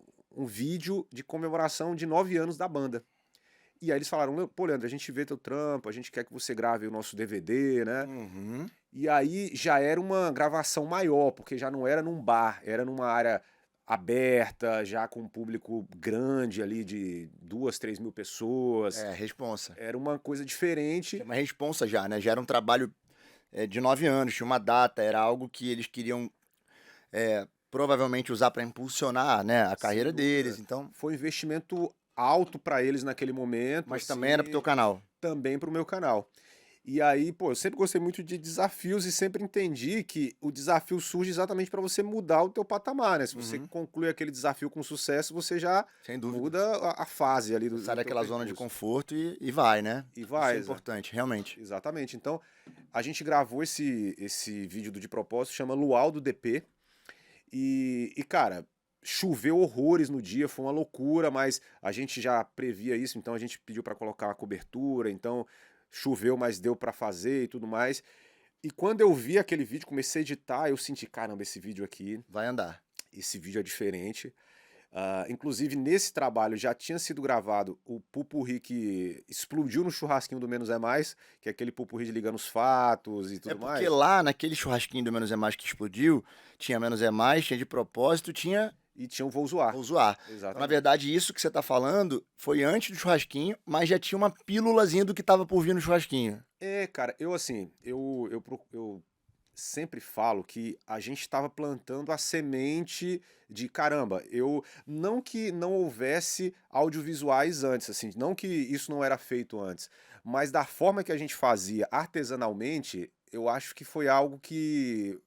vídeo de comemoração de 9 anos da banda. E aí eles falaram, pô, Leandro, a gente vê teu trampo, a gente quer que você grave o nosso DVD, né? Uhum. E aí já era uma gravação maior, porque já não era num bar, era numa área aberta, já com um público grande ali de 2, 3 mil pessoas. É, responsa. Era uma coisa diferente. Tinha uma responsa já, né? Já era um trabalho de 9 anos, tinha uma data, era algo que eles queriam provavelmente usar para impulsionar, né, a Sem carreira deles, dúvida. então, Foi um investimento alto para eles naquele momento, mas também era pro teu assim, canal. também para o meu canal. E aí, pô, eu sempre gostei muito de desafios e sempre entendi que o desafio surge exatamente para você mudar o teu patamar, né? Se você Uhum. conclui aquele desafio com sucesso, você já Sem dúvida. muda a fase ali Sai do teu daquela zona de percurso. conforto e vai, né? E Isso vai, é importante, realmente. exatamente. Então, a gente gravou esse vídeo do De Propósito, chama Luau do DP. Cara, choveu horrores no dia, foi uma loucura, mas a gente já previa isso, então a gente pediu para colocar a cobertura, então choveu, mas deu para fazer e tudo mais. E quando eu vi aquele vídeo, comecei a editar, eu senti, caramba, Vai andar. esse vídeo é diferente. Inclusive, nesse trabalho já tinha sido gravado o pupurri que explodiu no churrasquinho do Menos é Mais, que é aquele pupurri de ligando os fatos e É tudo porque mais. lá, naquele churrasquinho do Menos é Mais que explodiu, tinha Menos é Mais, tinha De Propósito, tinha E tinha o Vou Zoar. Vou Zoar. Então, na Exatamente. verdade, isso que você tá falando foi antes do churrasquinho, mas já tinha uma pílulazinha do que tava por vir no churrasquinho. É, cara, eu assim, eu sempre falo que a gente estava plantando a semente de caramba. Eu não que não houvesse audiovisuais antes, assim, não que isso não era feito antes, mas da forma que a gente fazia artesanalmente, eu acho que foi algo que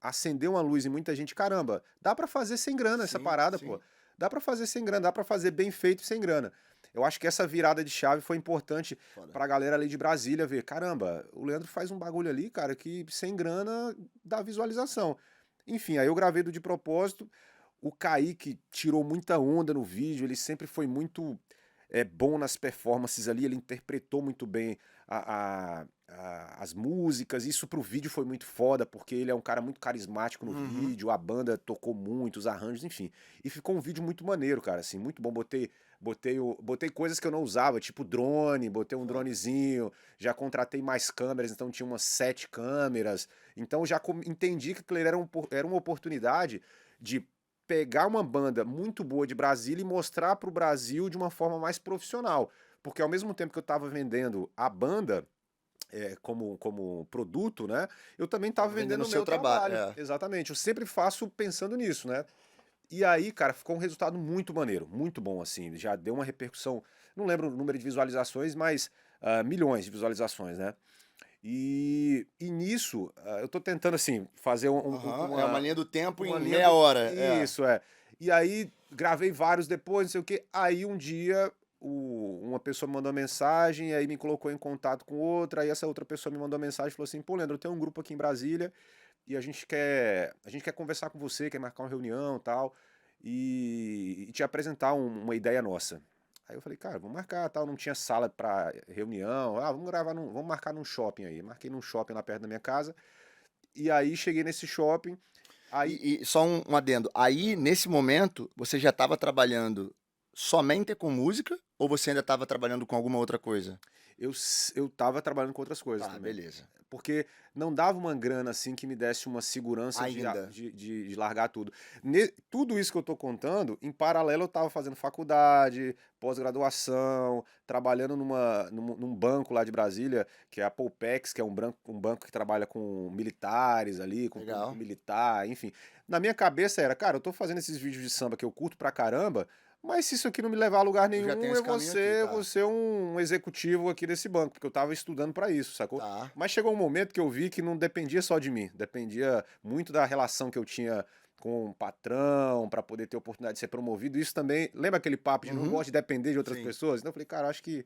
acendeu uma luz em muita gente. Caramba, dá pra fazer sem grana essa Sim, parada, pô. sim. Dá pra fazer sem grana, dá pra fazer bem feito sem grana. Eu acho que essa virada de chave foi importante Foda. pra galera ali de Brasília ver, caramba, o Leandro faz um bagulho ali, cara, que sem grana dá visualização. Enfim, aí eu gravei do De Propósito. O Kaique tirou muita onda no vídeo, ele sempre foi muito bom nas performances ali, ele interpretou muito bem as músicas. Isso pro vídeo foi muito foda, porque ele é um cara muito carismático no Uhum. vídeo, a banda tocou muito, os arranjos, enfim. E ficou um vídeo muito maneiro, cara, assim, muito bom. Botei coisas que eu não usava, tipo drone, botei um Foda. dronezinho, já contratei mais câmeras, então tinha umas 7 câmeras. Então já entendi que aquilo era uma oportunidade de pegar uma banda muito boa de Brasília e mostrar pro Brasil de uma forma mais profissional. Porque ao mesmo tempo que eu tava vendendo a banda como produto, né? Eu também tava Tava vendendo vendendo o o seu meu trabalho. trabalho. É. Exatamente. Eu sempre faço pensando nisso, né? E aí, cara, ficou um resultado muito maneiro, muito bom, assim. Já deu uma repercussão, não lembro o número de visualizações, mas milhões de visualizações, né? E nisso, eu tô tentando, assim, fazer Aham, é uma linha do tempo uma em linha meia do... hora. É. Isso, é. E aí, gravei vários depois, não sei o quê. Aí, um dia, uma pessoa me mandou uma mensagem, aí me colocou em contato com outra, aí essa outra pessoa me mandou uma mensagem e falou assim, pô, Leandro, tem um grupo aqui em Brasília e a gente quer conversar com você, quer marcar uma reunião e tal, e te apresentar uma ideia nossa. Aí eu falei, cara, vamos marcar, tal, não tinha sala pra reunião, vamos marcar num shopping aí. Marquei num shopping lá perto da minha casa, e aí cheguei nesse shopping, aí E só um adendo. Aí, nesse momento, você já estava trabalhando somente com música ou você ainda estava trabalhando com alguma outra coisa? eu tava trabalhando com outras coisas Tá, também. beleza. Porque não dava uma grana assim que me desse uma segurança Ainda. de largar tudo. Tudo isso que eu tô contando, em paralelo eu tava fazendo faculdade, pós-graduação, trabalhando num banco lá de Brasília, que é a Polpex, que é um banco que trabalha com militares ali, com público Legal. militar, enfim. Na minha cabeça era, cara, eu tô fazendo esses vídeos de samba que eu curto pra caramba, mas se isso aqui não me levar a lugar Eu já tenho nenhum, esse caminho aqui, eu vou tá. ser um executivo aqui desse banco, porque eu tava estudando pra isso, sacou? Tá. Mas chegou um momento que eu vi que não dependia só de mim, dependia muito da relação que eu tinha com o patrão, pra poder ter oportunidade de ser promovido. Isso também, lembra aquele papo de não Uhum. gosto de depender de outras Sim. pessoas? Então eu falei, cara, acho que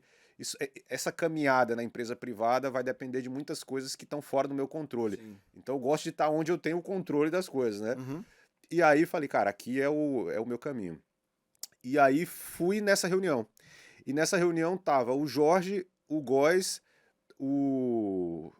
essa caminhada na empresa privada vai depender de muitas coisas que estão fora do meu controle. Sim. Então eu gosto de estar onde eu tenho o controle das coisas, né? Uhum. E aí falei, cara, aqui é o meu caminho. E aí fui nessa reunião. E nessa reunião tava o Jorge, o Góes, o.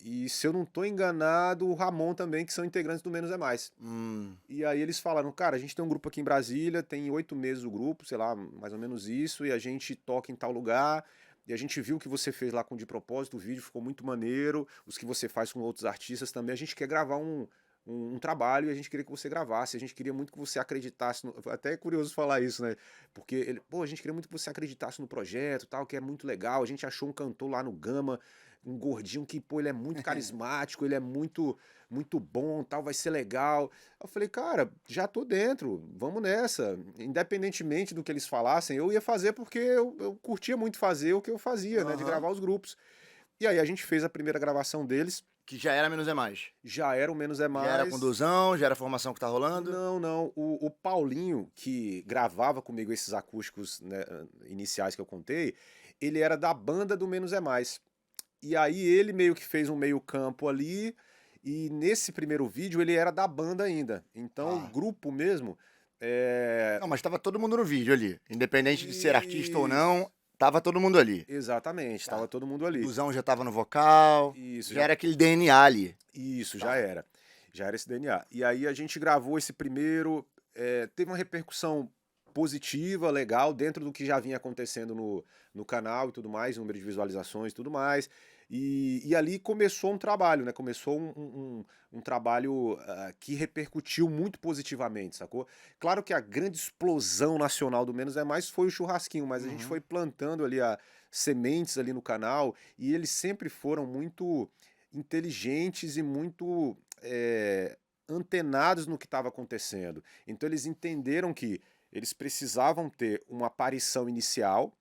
E se eu não tô enganado, o Ramon também, que são integrantes do Menos é Mais. Hum. E aí eles falaram, cara, a gente tem um grupo aqui em Brasília, tem 8 meses o grupo, sei lá, mais ou menos isso, e a gente toca em tal lugar. E a gente viu o que você fez lá com De Propósito, o vídeo ficou muito maneiro, os que você faz com outros artistas também. A gente quer gravar um trabalho e a gente queria que você gravasse, a gente queria muito que você acreditasse. Até é curioso falar isso, né? Porque a gente queria muito que você acreditasse no projeto, tal, que é muito legal. A gente achou um cantor lá no Gama, um gordinho que, pô, ele é muito carismático, ele é muito bom, tal, vai ser legal. Eu falei, cara, já tô dentro, vamos nessa. Independentemente do que eles falassem, eu ia fazer porque eu curtia muito fazer o que eu fazia, né? De Aham. gravar os grupos. E aí a gente fez a primeira gravação deles, Que já era menos é mais. já era o Menos é Já era Mais. condução, já era a formação que tá rolando. Não, não. O Paulinho, que gravava comigo esses acústicos, né, iniciais que eu contei, ele era da banda do Menos é Mais. E aí ele meio que fez um meio campo ali, e nesse primeiro vídeo ele era da banda ainda. Então o Tá. grupo mesmo. É... Não, mas tava todo mundo no vídeo ali. Independente de ser artista ou não, Isso. tava todo mundo ali. Exatamente, Tá. estava todo mundo O ali. Duzão já tava no vocal. Isso, Já era aquele DNA ali. isso, Tá. já era. Já era esse DNA. E aí a gente gravou esse primeiro, teve uma repercussão positiva, legal, dentro do que já vinha acontecendo no canal e tudo mais, número de visualizações e tudo mais. E ali começou um trabalho, né? Começou um trabalho que repercutiu muito positivamente, sacou? Claro que a grande explosão nacional do Menos é Mais foi o churrasquinho, mas a gente Uhum. foi plantando ali sementes ali no canal e eles sempre foram muito inteligentes e muito antenados no que estava acontecendo. Então eles entenderam que eles precisavam ter uma aparição inicial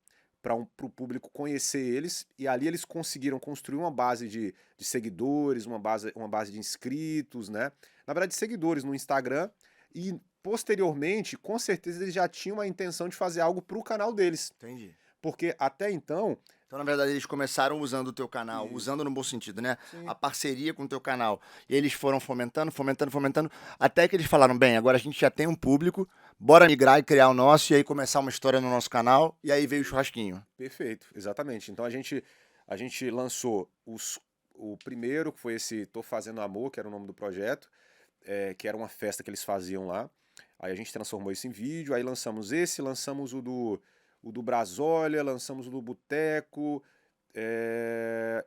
para o público conhecer eles, e ali eles conseguiram construir uma base de seguidores, uma base de inscritos, né? Na verdade, seguidores no Instagram, e posteriormente, com certeza, eles já tinham a intenção de fazer algo para o canal deles. Entendi. Porque até então. Então, na verdade, eles começaram usando o teu canal, Isso. usando no bom sentido, né? Sim. A parceria com o teu canal. E eles foram fomentando, fomentando, fomentando, até que eles falaram, bem, agora a gente já tem um público, bora migrar e criar o nosso, e aí começar uma história no nosso canal, e aí veio o churrasquinho. Perfeito, exatamente. Então a gente lançou o primeiro, que foi esse Tô Fazendo Amor, que era o nome do projeto, que era uma festa que eles faziam lá. Aí a gente transformou isso em vídeo, aí lançamos esse, lançamos o do Brasólia, lançamos o do Boteco.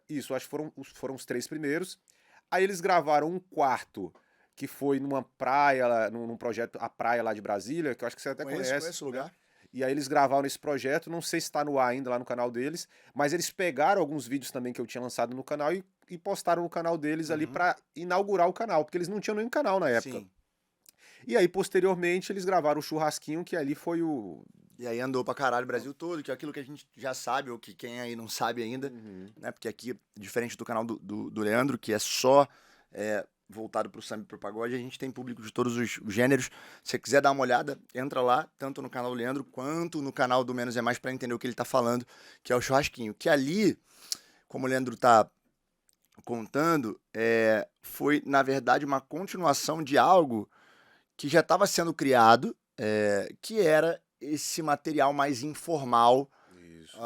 Isso, acho que foram os 3 primeiros. Aí eles gravaram um quarto, que foi numa praia, num projeto A Praia lá de Brasília, que eu acho que você até Conheço o né? lugar. E aí eles gravaram esse projeto, não sei se está no ar ainda lá no canal deles, mas eles pegaram alguns vídeos também que eu tinha lançado no canal e postaram no canal deles ali Uhum. para inaugurar o canal, porque eles não tinham nenhum canal na época. Sim. E aí, posteriormente, eles gravaram o Churrasquinho, que ali foi o. E aí andou pra caralho o Brasil todo, que é aquilo que a gente já sabe, ou que quem aí não sabe ainda, Uhum. né? Porque aqui, diferente do canal do Leandro, que é só voltado pro samba e pro pagode, a gente tem público de todos os gêneros. Se você quiser dar uma olhada, entra lá, tanto no canal do Leandro, quanto no canal do Menos é Mais, pra entender o que ele tá falando, que é o churrasquinho. Que ali, como o Leandro tá contando, foi, na verdade, uma continuação de algo que já estava sendo criado, que era esse material mais informal, Isso.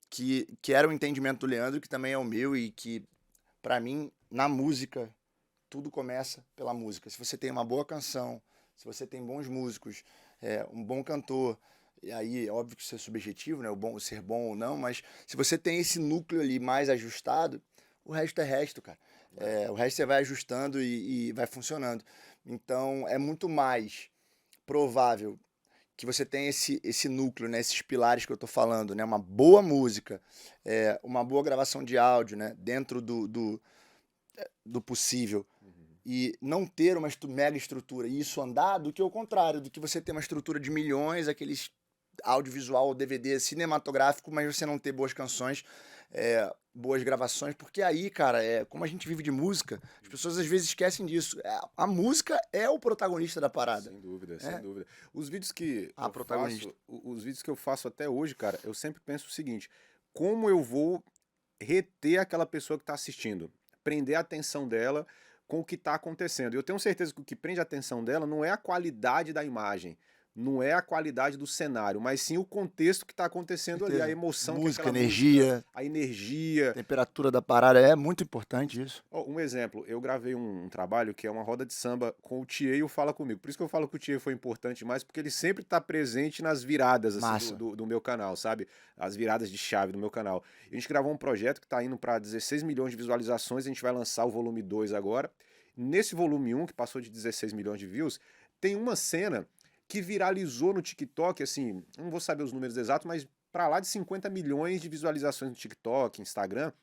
que era o entendimento do Leandro, que também é o meu, e que, para mim, na música, tudo começa pela música. Se você tem uma boa canção, se você tem bons músicos, um bom cantor, e aí é óbvio que isso é subjetivo, né? O ser bom ou não, mas se você tem esse núcleo ali mais ajustado, o resto é resto, cara. O resto você vai ajustando e vai funcionando. Então é muito mais provável que você tenha esse núcleo, né? Esses pilares que eu tô falando, né? Uma boa música, uma boa gravação de áudio, né? Dentro do possível e não ter uma mega estrutura e isso andar, do que o contrário, do que você ter uma estrutura de milhões, aqueles audiovisual, DVD cinematográfico, mas você não ter boas canções, boas gravações, porque aí, cara, como a gente vive de música, as pessoas às vezes esquecem disso. A música é o protagonista da parada. Sem dúvida, sem dúvida. Os vídeos que A eu protagonista. faço, os vídeos que eu faço até hoje, cara, eu sempre penso o seguinte: como eu vou reter aquela pessoa que está assistindo, prender a atenção dela com o que está acontecendo. E eu tenho certeza que o que prende a atenção dela não é a qualidade da imagem, não é a qualidade do cenário, mas sim o contexto que está acontecendo ali, a Certeza. emoção que Música, aquela música, energia, a energia. temperatura da parada, é muito importante isso. Ó, um exemplo, eu gravei um trabalho que é uma roda de samba com o Thier e o Fala Comigo. Por isso que eu falo que o Thier foi importante mais, porque ele sempre está presente nas viradas assim, Massa. do meu canal, sabe? As viradas de chave do meu canal. A gente gravou um projeto que está indo para 16 milhões de visualizações, a gente vai lançar o volume 2 agora. Nesse volume 1, que passou de 16 milhões de views, tem uma cena que viralizou no TikTok, assim, não vou saber os números exatos, mas para lá de 50 milhões de visualizações no TikTok, Instagram,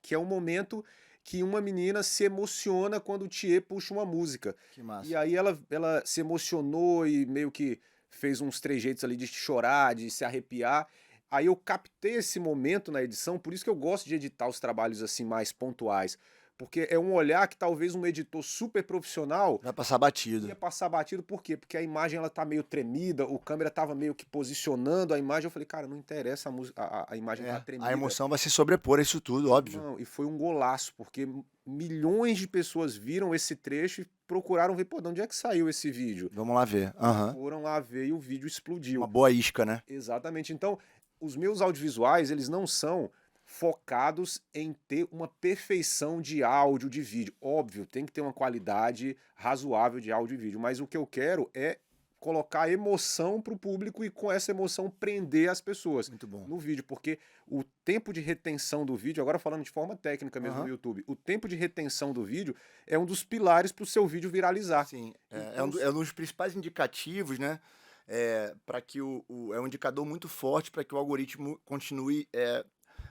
que é um momento que uma menina se emociona quando o Thier puxa uma música. Que massa. E aí ela se emocionou e meio que fez uns trejeitos ali de chorar, de se arrepiar. Aí eu captei esse momento na edição, por isso que eu gosto de editar os trabalhos assim mais pontuais. Porque é um olhar que talvez um editor super profissional Vai passar batido. ia passar batido. Por quê? Porque a imagem ela tá meio tremida, o câmera tava meio que posicionando a imagem. Eu falei, cara, não interessa a, música, a imagem tá tremida. A emoção vai se sobrepor a isso tudo, óbvio. Não, e foi um golaço, porque milhões de pessoas viram esse trecho e procuraram ver, pô, de onde é que saiu esse vídeo? Vamos lá ver. Uhum. Foram lá ver e o vídeo explodiu. Uma boa isca, né? Exatamente. Então, os meus audiovisuais, eles não são focados em ter uma perfeição de áudio, de vídeo. Óbvio, tem que ter uma qualidade razoável de áudio e vídeo, mas o que eu quero é colocar emoção para o público e com essa emoção prender as pessoas Muito bom. no vídeo, porque o tempo de retenção do vídeo, agora falando de forma técnica mesmo no YouTube, o tempo de retenção do vídeo é um dos pilares para o seu vídeo viralizar. Sim, Então, é um dos principais indicativos, né? Para que é um indicador muito forte para que o algoritmo continue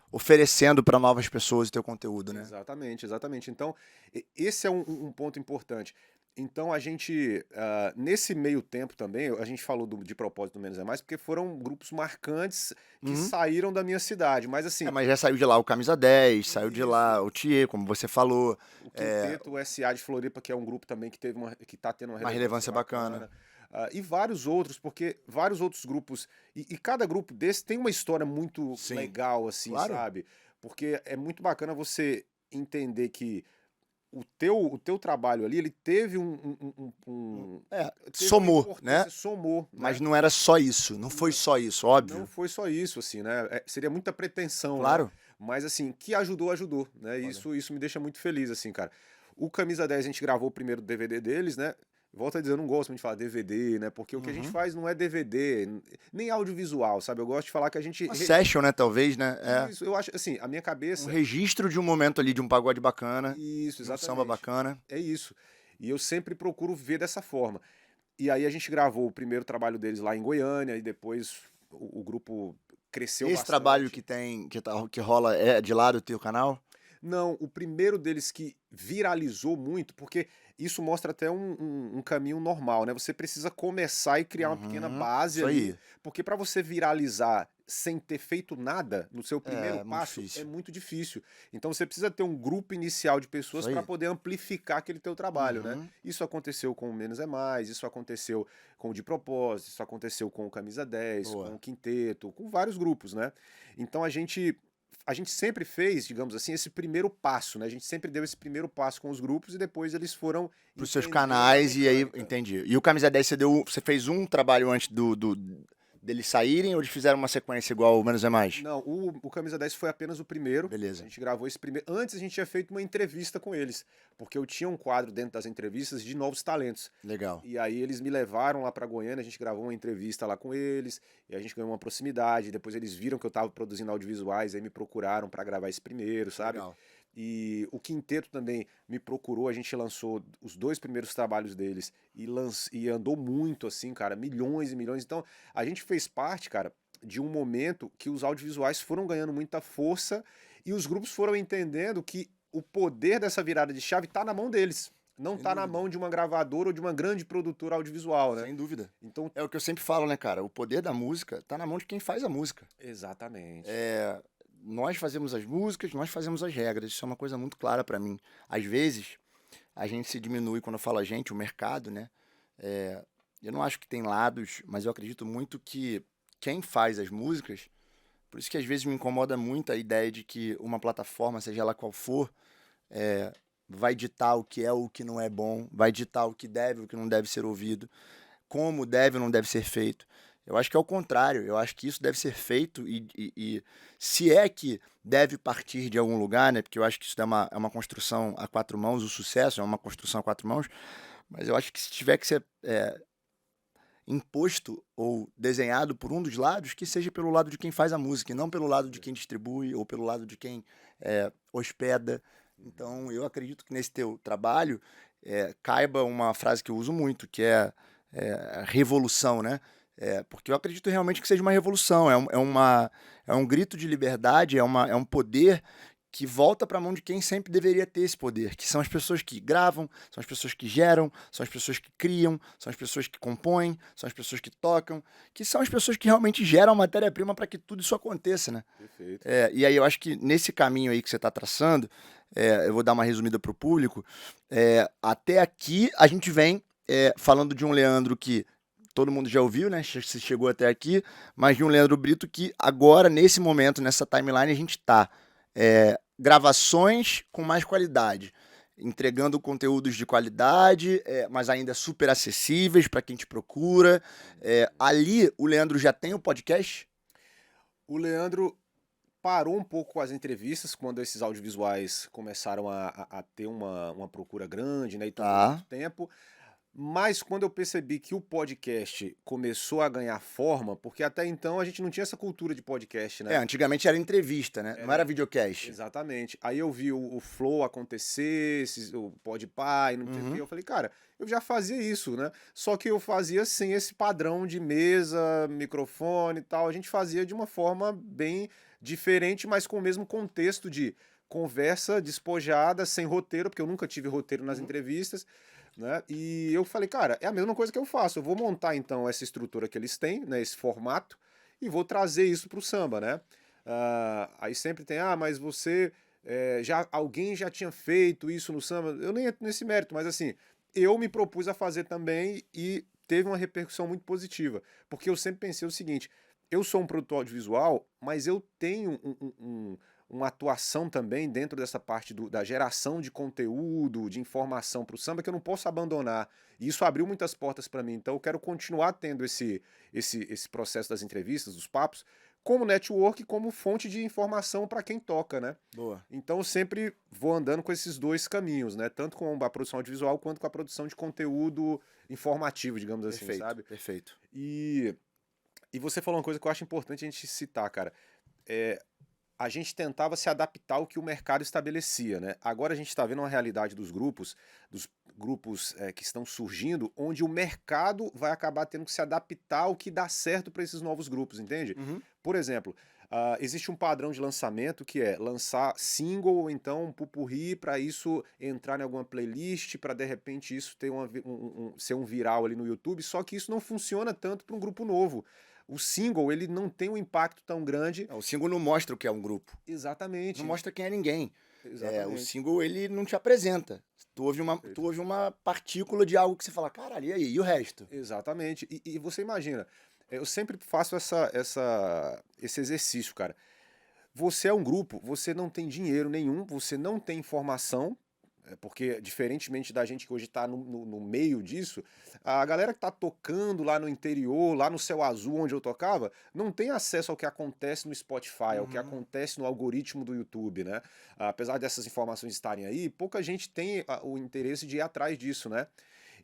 oferecendo para novas pessoas o teu conteúdo, né? exatamente, exatamente. Então, esse é um ponto importante. Então, a gente, nesse meio tempo também, a gente falou de propósito do Menos é Mais, porque foram grupos marcantes que saíram da minha cidade. Mas assim, Mas já saiu de lá o Camisa 10, saiu de Isso. lá o Thier, como você falou. o Quinteto SA de Floripa, que é um grupo também que que tá tendo uma Uma relevância bacana. E vários outros, porque vários outros grupos, e cada grupo desse tem uma história muito Sim, legal, assim, claro. sabe? Porque é muito bacana você entender que o teu trabalho ali, ele teve teve somou, uma importância, né? somou, Mas né? não era só isso, não foi só isso, Não óbvio. foi só isso, assim, né? Seria muita pretensão, né? Claro. Mas assim, que ajudou, ajudou, né? Isso me deixa muito feliz, assim, cara. O Camisa 10 a gente gravou o primeiro DVD deles, né? Volto a dizer, eu não gosto muito de falar DVD, né? Porque o que a gente faz não é DVD, nem audiovisual, sabe? Eu gosto de falar que a gente... Uma session, né, talvez, né? Isso, eu acho, assim, a minha cabeça... Um registro de um momento ali, de um pagode bacana, Isso, de um exatamente. samba bacana. É isso. E eu sempre procuro ver dessa forma. E aí a gente gravou o primeiro trabalho deles lá em Goiânia, e depois o grupo cresceu Esse bastante. trabalho que rola é de lá do teu canal? Não, o primeiro deles que viralizou muito, porque isso mostra até um caminho normal, né? Você precisa começar e criar uma pequena base isso ali, aí. porque para você viralizar sem ter feito nada no seu primeiro muito passo difícil. é muito difícil. Então você precisa ter um grupo inicial de pessoas Isso aí. para poder amplificar aquele teu trabalho, né? Isso aconteceu com o Menos é Mais, isso aconteceu com o De Propósito, isso aconteceu com o Camisa 10, Boa. com o Quinteto, com vários grupos, né? Então a gente sempre fez, digamos assim, esse primeiro passo, né? A gente sempre deu esse primeiro passo com os grupos e depois eles foram Para os seus entendendo a canais, e aí, mecânica. entendi. E o Camisa 10, você fez um trabalho antes deles saírem ou eles fizeram uma sequência igual o Menos é Mais? Não, o Camisa 10 foi apenas o primeiro. Beleza. A gente gravou esse primeiro. Antes a gente tinha feito uma entrevista com eles, porque eu tinha um quadro dentro das entrevistas de novos talentos. Legal. E aí eles me levaram lá pra Goiânia, a gente gravou uma entrevista lá com eles, e a gente ganhou uma proximidade. Depois eles viram que eu tava produzindo audiovisuais, aí me procuraram pra gravar esse primeiro, sabe? Legal. E o Quinteto também me procurou, a gente lançou os 2 primeiros trabalhos deles e andou muito assim, cara, milhões e milhões. Então, a gente fez parte, cara, de um momento que os audiovisuais foram ganhando muita força e os grupos foram entendendo que o poder dessa virada de chave tá na mão deles. Não Sem tá na dúvida. mão de uma gravadora ou de uma grande produtora audiovisual, né? Sem dúvida. Então, É o que eu sempre falo, né, cara? O poder da música tá na mão de quem faz a música. exatamente. Nós fazemos as músicas, nós fazemos as regras. Isso é uma coisa muito clara pra mim. Às vezes, a gente se diminui quando eu falo a gente, o mercado, né? Eu não acho que tem lados, mas eu acredito muito que quem faz as músicas, por isso que às vezes me incomoda muito a ideia de que uma plataforma, seja ela qual for, vai ditar o que é ou o que não é bom, vai ditar o que deve ou o que não deve ser ouvido, como deve ou não deve ser feito. Eu acho que é o contrário, eu acho que isso deve ser feito e se é que deve partir de algum lugar, né? Porque eu acho que isso é uma construção a 4 mãos, o sucesso é uma construção a 4 mãos, mas eu acho que se tiver que ser imposto ou desenhado por um dos lados, que seja pelo lado de quem faz a música, e não pelo lado de quem distribui ou pelo lado de quem hospeda. Então, eu acredito que nesse teu trabalho caiba uma frase que eu uso muito, que é revolução, né? Porque eu acredito realmente que seja uma revolução, é um grito de liberdade, é um poder que volta para a mão de quem sempre deveria ter esse poder, que são as pessoas que gravam, são as pessoas que geram, são as pessoas que criam, são as pessoas que compõem, são as pessoas que tocam, que são as pessoas que realmente geram matéria-prima para que tudo isso aconteça, né? Perfeito. E aí eu acho que nesse caminho aí que você está traçando, eu vou dar uma resumida para o público, até aqui a gente vem falando de um Leandro que todo mundo já ouviu, né? Se chegou até aqui, mas de um Leandro Brito que agora, nesse momento, nessa timeline, a gente tá gravações com mais qualidade, entregando conteúdos de qualidade, mas ainda super acessíveis para quem te procura. Ali, o Leandro já tem o podcast? O Leandro parou um pouco com as entrevistas quando esses audiovisuais começaram a ter uma procura grande, né? E tomou Tá. muito tempo. Mas quando eu percebi que o podcast começou a ganhar forma, porque até então a gente não tinha essa cultura de podcast, né? Antigamente era entrevista, né? Não era videocast. Exatamente. Aí eu vi o Flow acontecer, o Podpah e não sei o quê. Eu falei, cara, eu já fazia isso, né? Só que eu fazia sem esse padrão de mesa, microfone e tal. A gente fazia de uma forma bem diferente, mas com o mesmo contexto de conversa despojada, sem roteiro, porque eu nunca tive roteiro nas entrevistas, né? E eu falei, cara, é a mesma coisa que eu faço. Eu vou montar então essa estrutura que eles têm, né? Esse formato, e vou trazer isso pro samba, né? Aí sempre tem, mas você alguém já tinha feito isso no samba. Eu nem entro nesse mérito, mas assim, eu me propus a fazer também e teve uma repercussão muito positiva. Porque eu sempre pensei o seguinte: eu sou um produtor audiovisual, mas eu tenho uma atuação também dentro dessa parte da geração de conteúdo, de informação para o samba, que eu não posso abandonar. E isso abriu muitas portas para mim. Então eu quero continuar tendo esse processo das entrevistas, dos papos, como network, como fonte de informação para quem toca, né? Boa. Então eu sempre vou andando com esses dois caminhos, né? Tanto com a produção audiovisual quanto com a produção de conteúdo informativo, digamos assim, Perfeito, sabe? perfeito. E você falou uma coisa que eu acho importante a gente citar, cara. A gente tentava se adaptar ao que o mercado estabelecia, né? Agora a gente está vendo uma realidade dos grupos que estão surgindo, onde o mercado vai acabar tendo que se adaptar ao que dá certo para esses novos grupos, entende? Por exemplo, existe um padrão de lançamento que é lançar single ou então um pupurri para isso entrar em alguma playlist, para de repente isso ter ser um viral ali no YouTube, só que isso não funciona tanto para um grupo novo. O single, ele não tem um impacto tão grande. O single não mostra o que é um grupo. Exatamente. Não mostra quem é ninguém. Exatamente. O single, ele não te apresenta. Tu ouve uma partícula de algo que você fala, caralho, e aí? E o resto? Exatamente. E você imagina, eu sempre faço esse exercício, cara. Você é um grupo, você não tem dinheiro nenhum, você não tem informação, Porque, diferentemente da gente que hoje está no meio disso, a galera que está tocando lá no interior, lá no Céu Azul, onde eu tocava, não tem acesso ao que acontece no Spotify, ao que acontece no algoritmo do YouTube, né? Apesar dessas informações estarem aí, pouca gente tem o interesse de ir atrás disso, né?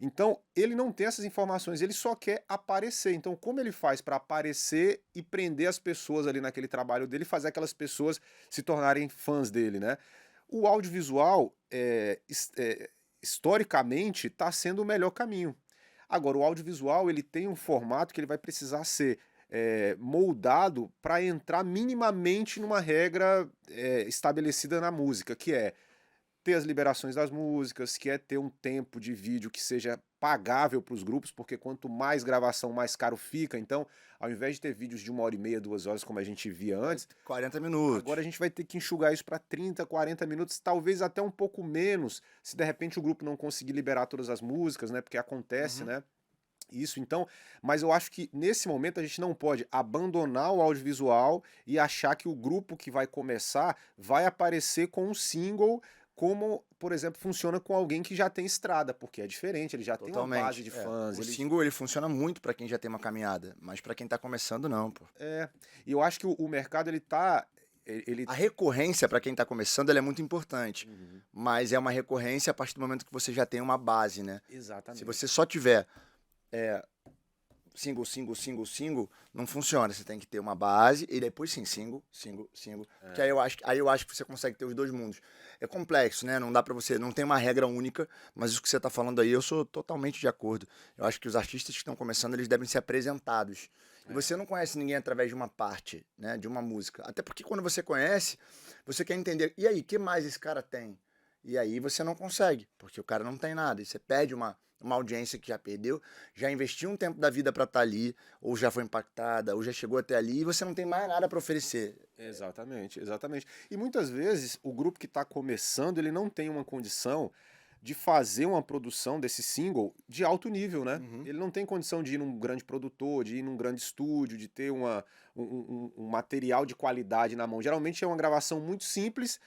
Então, ele não tem essas informações, ele só quer aparecer. Então, como ele faz para aparecer e prender as pessoas ali naquele trabalho dele, fazer aquelas pessoas se tornarem fãs dele, né? O audiovisual, historicamente, está sendo o melhor caminho. Agora, o audiovisual ele tem um formato que ele vai precisar ser moldado para entrar minimamente numa regra estabelecida na música, que é ter as liberações das músicas, que é ter um tempo de vídeo que seja pagável para os grupos, porque quanto mais gravação, mais caro fica. Então, ao invés de ter vídeos de 1h30, 2 horas, como a gente via antes, 40 minutos. agora a gente vai ter que enxugar isso para 30, 40 minutos, talvez até um pouco menos, se de repente o grupo não conseguir liberar todas as músicas, né? Porque acontece, né? Isso, então, mas eu acho que nesse momento a gente não pode abandonar o audiovisual e achar que o grupo que vai começar vai aparecer com um single como, por exemplo, funciona com alguém que já tem estrada, porque é diferente, ele já tem uma base de fãs. O single ele funciona muito pra quem já tem uma caminhada, mas pra quem tá começando não, pô. E eu acho que o mercado ele tá A recorrência pra quem tá começando ela é muito importante, mas é uma recorrência a partir do momento que você já tem uma base, né? Exatamente. Se você só tiver single, não funciona. Você tem que ter uma base e depois sim, single. Que aí eu acho que você consegue ter os dois mundos. É complexo, né? Não dá pra você, não tem uma regra única, mas isso que você tá falando aí, eu sou totalmente de acordo. Eu acho que os artistas que estão começando, eles devem ser apresentados. E você não conhece ninguém através de uma parte, né, de uma música. Até porque quando você conhece, você quer entender, e aí, o que mais esse cara tem? E aí você não consegue, porque o cara não tem nada. E você perde uma audiência que já perdeu, já investiu um tempo da vida para estar ali, ou já foi impactada, ou já chegou até ali, e você não tem mais nada para oferecer. Exatamente. E muitas vezes o grupo que está começando, ele não tem uma condição de fazer uma produção desse single de alto nível, né? Ele não tem condição de ir num grande produtor, de ir num grande estúdio, de ter um material de qualidade na mão. Geralmente é uma gravação muito simples.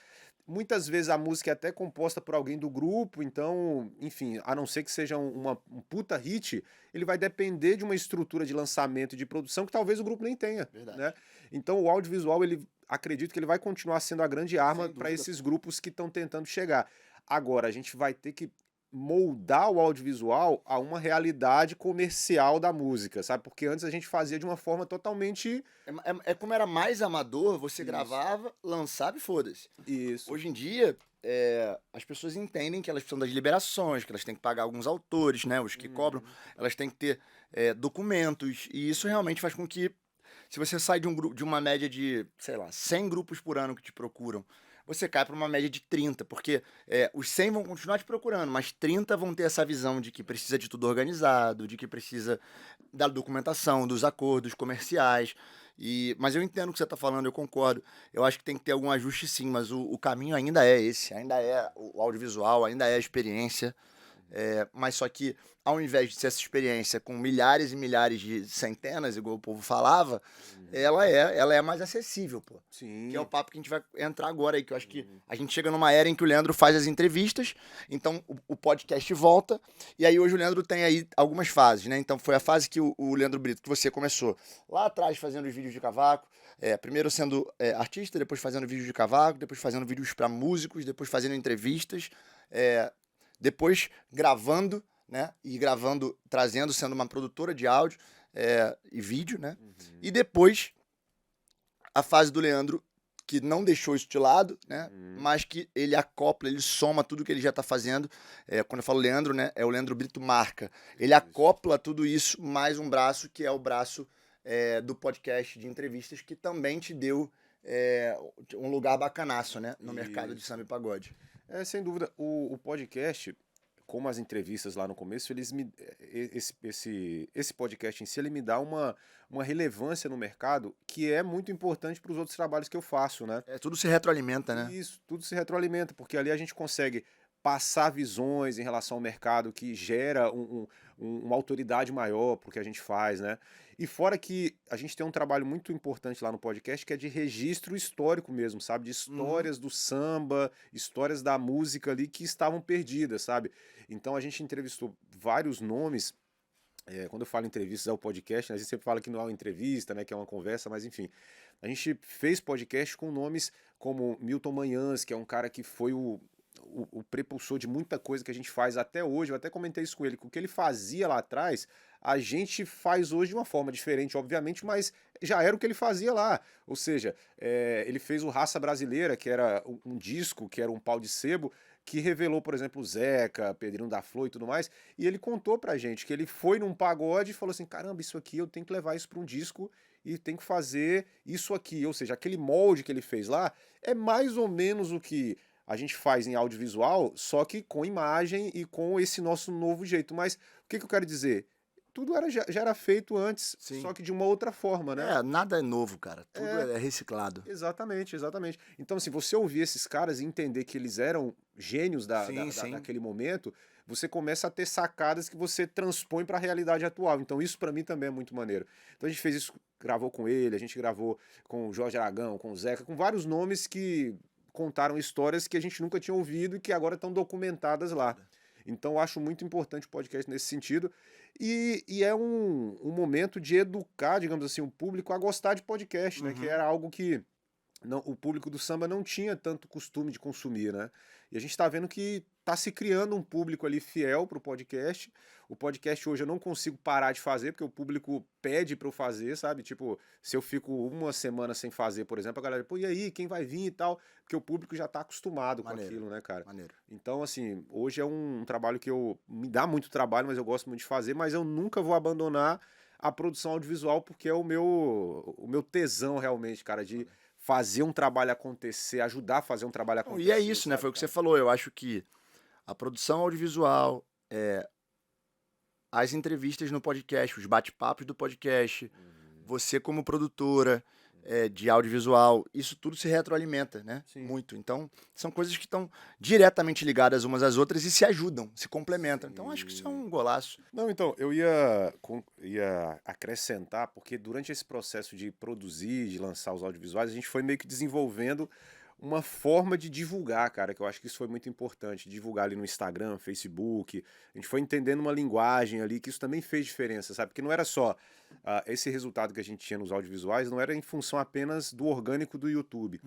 Muitas vezes a música é até composta por alguém do grupo, então, enfim, a não ser que seja um puta hit, ele vai depender de uma estrutura de lançamento e de produção que talvez o grupo nem tenha, Verdade. né? Então o audiovisual, ele acredito que ele vai continuar sendo a grande arma Sem para dúvida. esses grupos que estão tentando chegar. Agora, a gente vai ter que moldar o audiovisual a uma realidade comercial da música, sabe? Porque antes a gente fazia de uma forma totalmente... É como era mais amador, você Isso. gravava, lançava e foda-se. Isso. Hoje em dia, as pessoas entendem que elas precisam das liberações, que elas têm que pagar alguns autores, né? Os que cobram, elas têm que ter documentos. E isso realmente faz com que, se você sai de uma média de, sei lá, 100 grupos por ano que te procuram, você cai para uma média de 30, porque os 100 vão continuar te procurando, mas 30 vão ter essa visão de que precisa de tudo organizado, de que precisa da documentação, dos acordos comerciais. Mas eu entendo o que você está falando, eu concordo. Eu acho que tem que ter algum ajuste sim, mas o caminho ainda é esse, ainda é o audiovisual, ainda é a experiência. Mas só que, ao invés de ser essa experiência com milhares e milhares de centenas, igual o povo falava, ela é mais acessível, pô. Sim. Que é o papo que a gente vai entrar agora aí, que eu acho que a gente chega numa era em que o Leandro faz as entrevistas, então o podcast volta, e aí hoje o Leandro tem aí algumas fases, né? Então foi a fase que o Leandro Brito, que você começou lá atrás fazendo os vídeos de cavaco, primeiro sendo artista, depois fazendo vídeos de cavaco, depois fazendo vídeos para músicos, depois fazendo entrevistas, depois gravando, né? E gravando, trazendo, sendo uma produtora de áudio e vídeo, né? E depois a fase do Leandro, que não deixou isso de lado, né? Mas que ele acopla, ele soma tudo que ele já está fazendo. Quando eu falo Leandro, né? É o Leandro Brito Marca. Ele acopla tudo isso, mais um braço, que é o braço do podcast de entrevistas, que também te deu um lugar bacanaço, né? No mercado de samba e pagode. Sem dúvida. O podcast, como as entrevistas lá no começo, esse podcast em si, ele me dá uma relevância no mercado que é muito importante para os outros trabalhos que eu faço, né? Tudo se retroalimenta, né? Isso, tudo se retroalimenta, porque ali a gente consegue passar visões em relação ao mercado que gera uma autoridade maior pro que a gente faz, né? E fora que a gente tem um trabalho muito importante lá no podcast, que é de registro histórico mesmo, sabe? De histórias do samba, histórias da música ali que estavam perdidas, sabe? Então a gente entrevistou vários nomes. Quando eu falo entrevistas ao podcast, né, a gente sempre fala que não é uma entrevista, né, que é uma conversa, mas enfim. A gente fez podcast com nomes como Milton Manhãs, que é um cara que foi o prepulsor de muita coisa que a gente faz até hoje. Eu até comentei isso com ele, que o que ele fazia lá atrás, a gente faz hoje de uma forma diferente, obviamente, mas já era o que ele fazia lá. Ou seja, ele fez o Raça Brasileira, que era um disco, que era um pau de sebo, que revelou, por exemplo, o Zeca, Pedrinho da Flor e tudo mais, e ele contou pra gente que ele foi num pagode e falou assim, caramba, isso aqui eu tenho que levar isso pra um disco e tenho que fazer isso aqui. Ou seja, aquele molde que ele fez lá é mais ou menos o que a gente faz em audiovisual, só que com imagem e com esse nosso novo jeito. Mas o que eu quero dizer? Tudo já era feito antes, Sim. só que de uma outra forma, né? Nada é novo, cara. Tudo é reciclado. Exatamente, exatamente. Então, assim, você ouvir esses caras e entender que eles eram gênios Sim. daquele momento, você começa a ter sacadas que você transpõe para a realidade atual. Então, isso para mim também é muito maneiro. Então, a gente fez isso, gravou com ele, a gente gravou com o Jorge Aragão, com o Zeca, com vários nomes que contaram histórias que a gente nunca tinha ouvido e que agora estão documentadas lá. Então, eu acho muito importante o podcast nesse sentido. E é um momento de educar, digamos assim, o público a gostar de podcast, né? Que era algo que o público do samba não tinha tanto costume de consumir, né? E a gente está vendo que está se criando um público ali fiel para o podcast. O podcast hoje eu não consigo parar de fazer, porque o público pede para eu fazer, sabe? Tipo, se eu fico uma semana sem fazer, por exemplo, a galera, pô, e aí, quem vai vir e tal? Porque o público já está acostumado com aquilo, né, cara? Maneiro. Então, assim, hoje é um trabalho que me dá muito trabalho, mas eu gosto muito de fazer, mas eu nunca vou abandonar a produção audiovisual, porque é o meu tesão realmente, cara, de fazer um trabalho acontecer, ajudar a fazer um trabalho acontecer. E é isso, né? Foi o que você falou. Eu acho que a produção audiovisual, as entrevistas no podcast, os bate-papos do podcast, você como produtora de audiovisual, isso tudo se retroalimenta, né? Sim. Muito. Então, são coisas que estão diretamente ligadas umas às outras e se ajudam, se complementam. Então, acho que isso é um golaço. Não, então, eu ia acrescentar, porque durante esse processo de produzir, de lançar os audiovisuais, a gente foi meio que desenvolvendo uma forma de divulgar, cara, que eu acho que isso foi muito importante, divulgar ali no Instagram, Facebook, a gente foi entendendo uma linguagem ali, que isso também fez diferença, sabe? Porque não era só esse resultado que a gente tinha nos audiovisuais, não era em função apenas do orgânico do YouTube.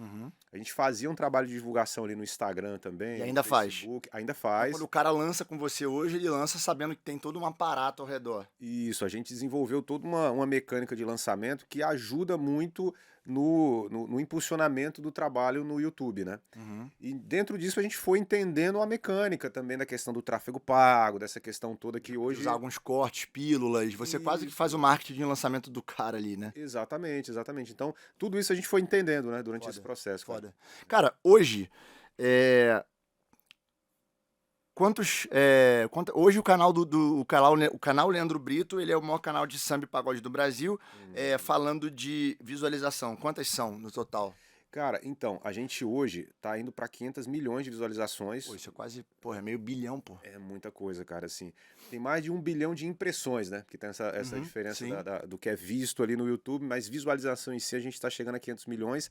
A gente fazia um trabalho de divulgação ali no Instagram também, E ainda no faz. Facebook, ainda Então, faz. quando o cara lança com você hoje, ele lança sabendo que tem todo um aparato ao redor. Isso, a gente desenvolveu toda uma mecânica de lançamento que ajuda muito no impulsionamento do trabalho no YouTube, né? E dentro disso a gente foi entendendo a mecânica também da questão do tráfego pago, dessa questão toda que hoje... Usar alguns cortes, pílulas, você quase que faz o marketing de lançamento do cara ali, né? Exatamente, exatamente. Então, tudo isso a gente foi entendendo, né, durante esse processo. Cara. Foda. Cara, hoje, hoje o canal o canal Leandro Brito, ele é o maior canal de samba e pagode do Brasil, falando de visualização. Quantas são no total? Cara, então, a gente hoje tá indo pra 500 milhões de visualizações. Pô, isso é quase, é meio bilhão, pô. É muita coisa, cara, assim. Tem mais de 1 bilhão de impressões, né? Que tem essa diferença do que é visto ali no YouTube, mas visualização em si a gente tá chegando a 500 milhões.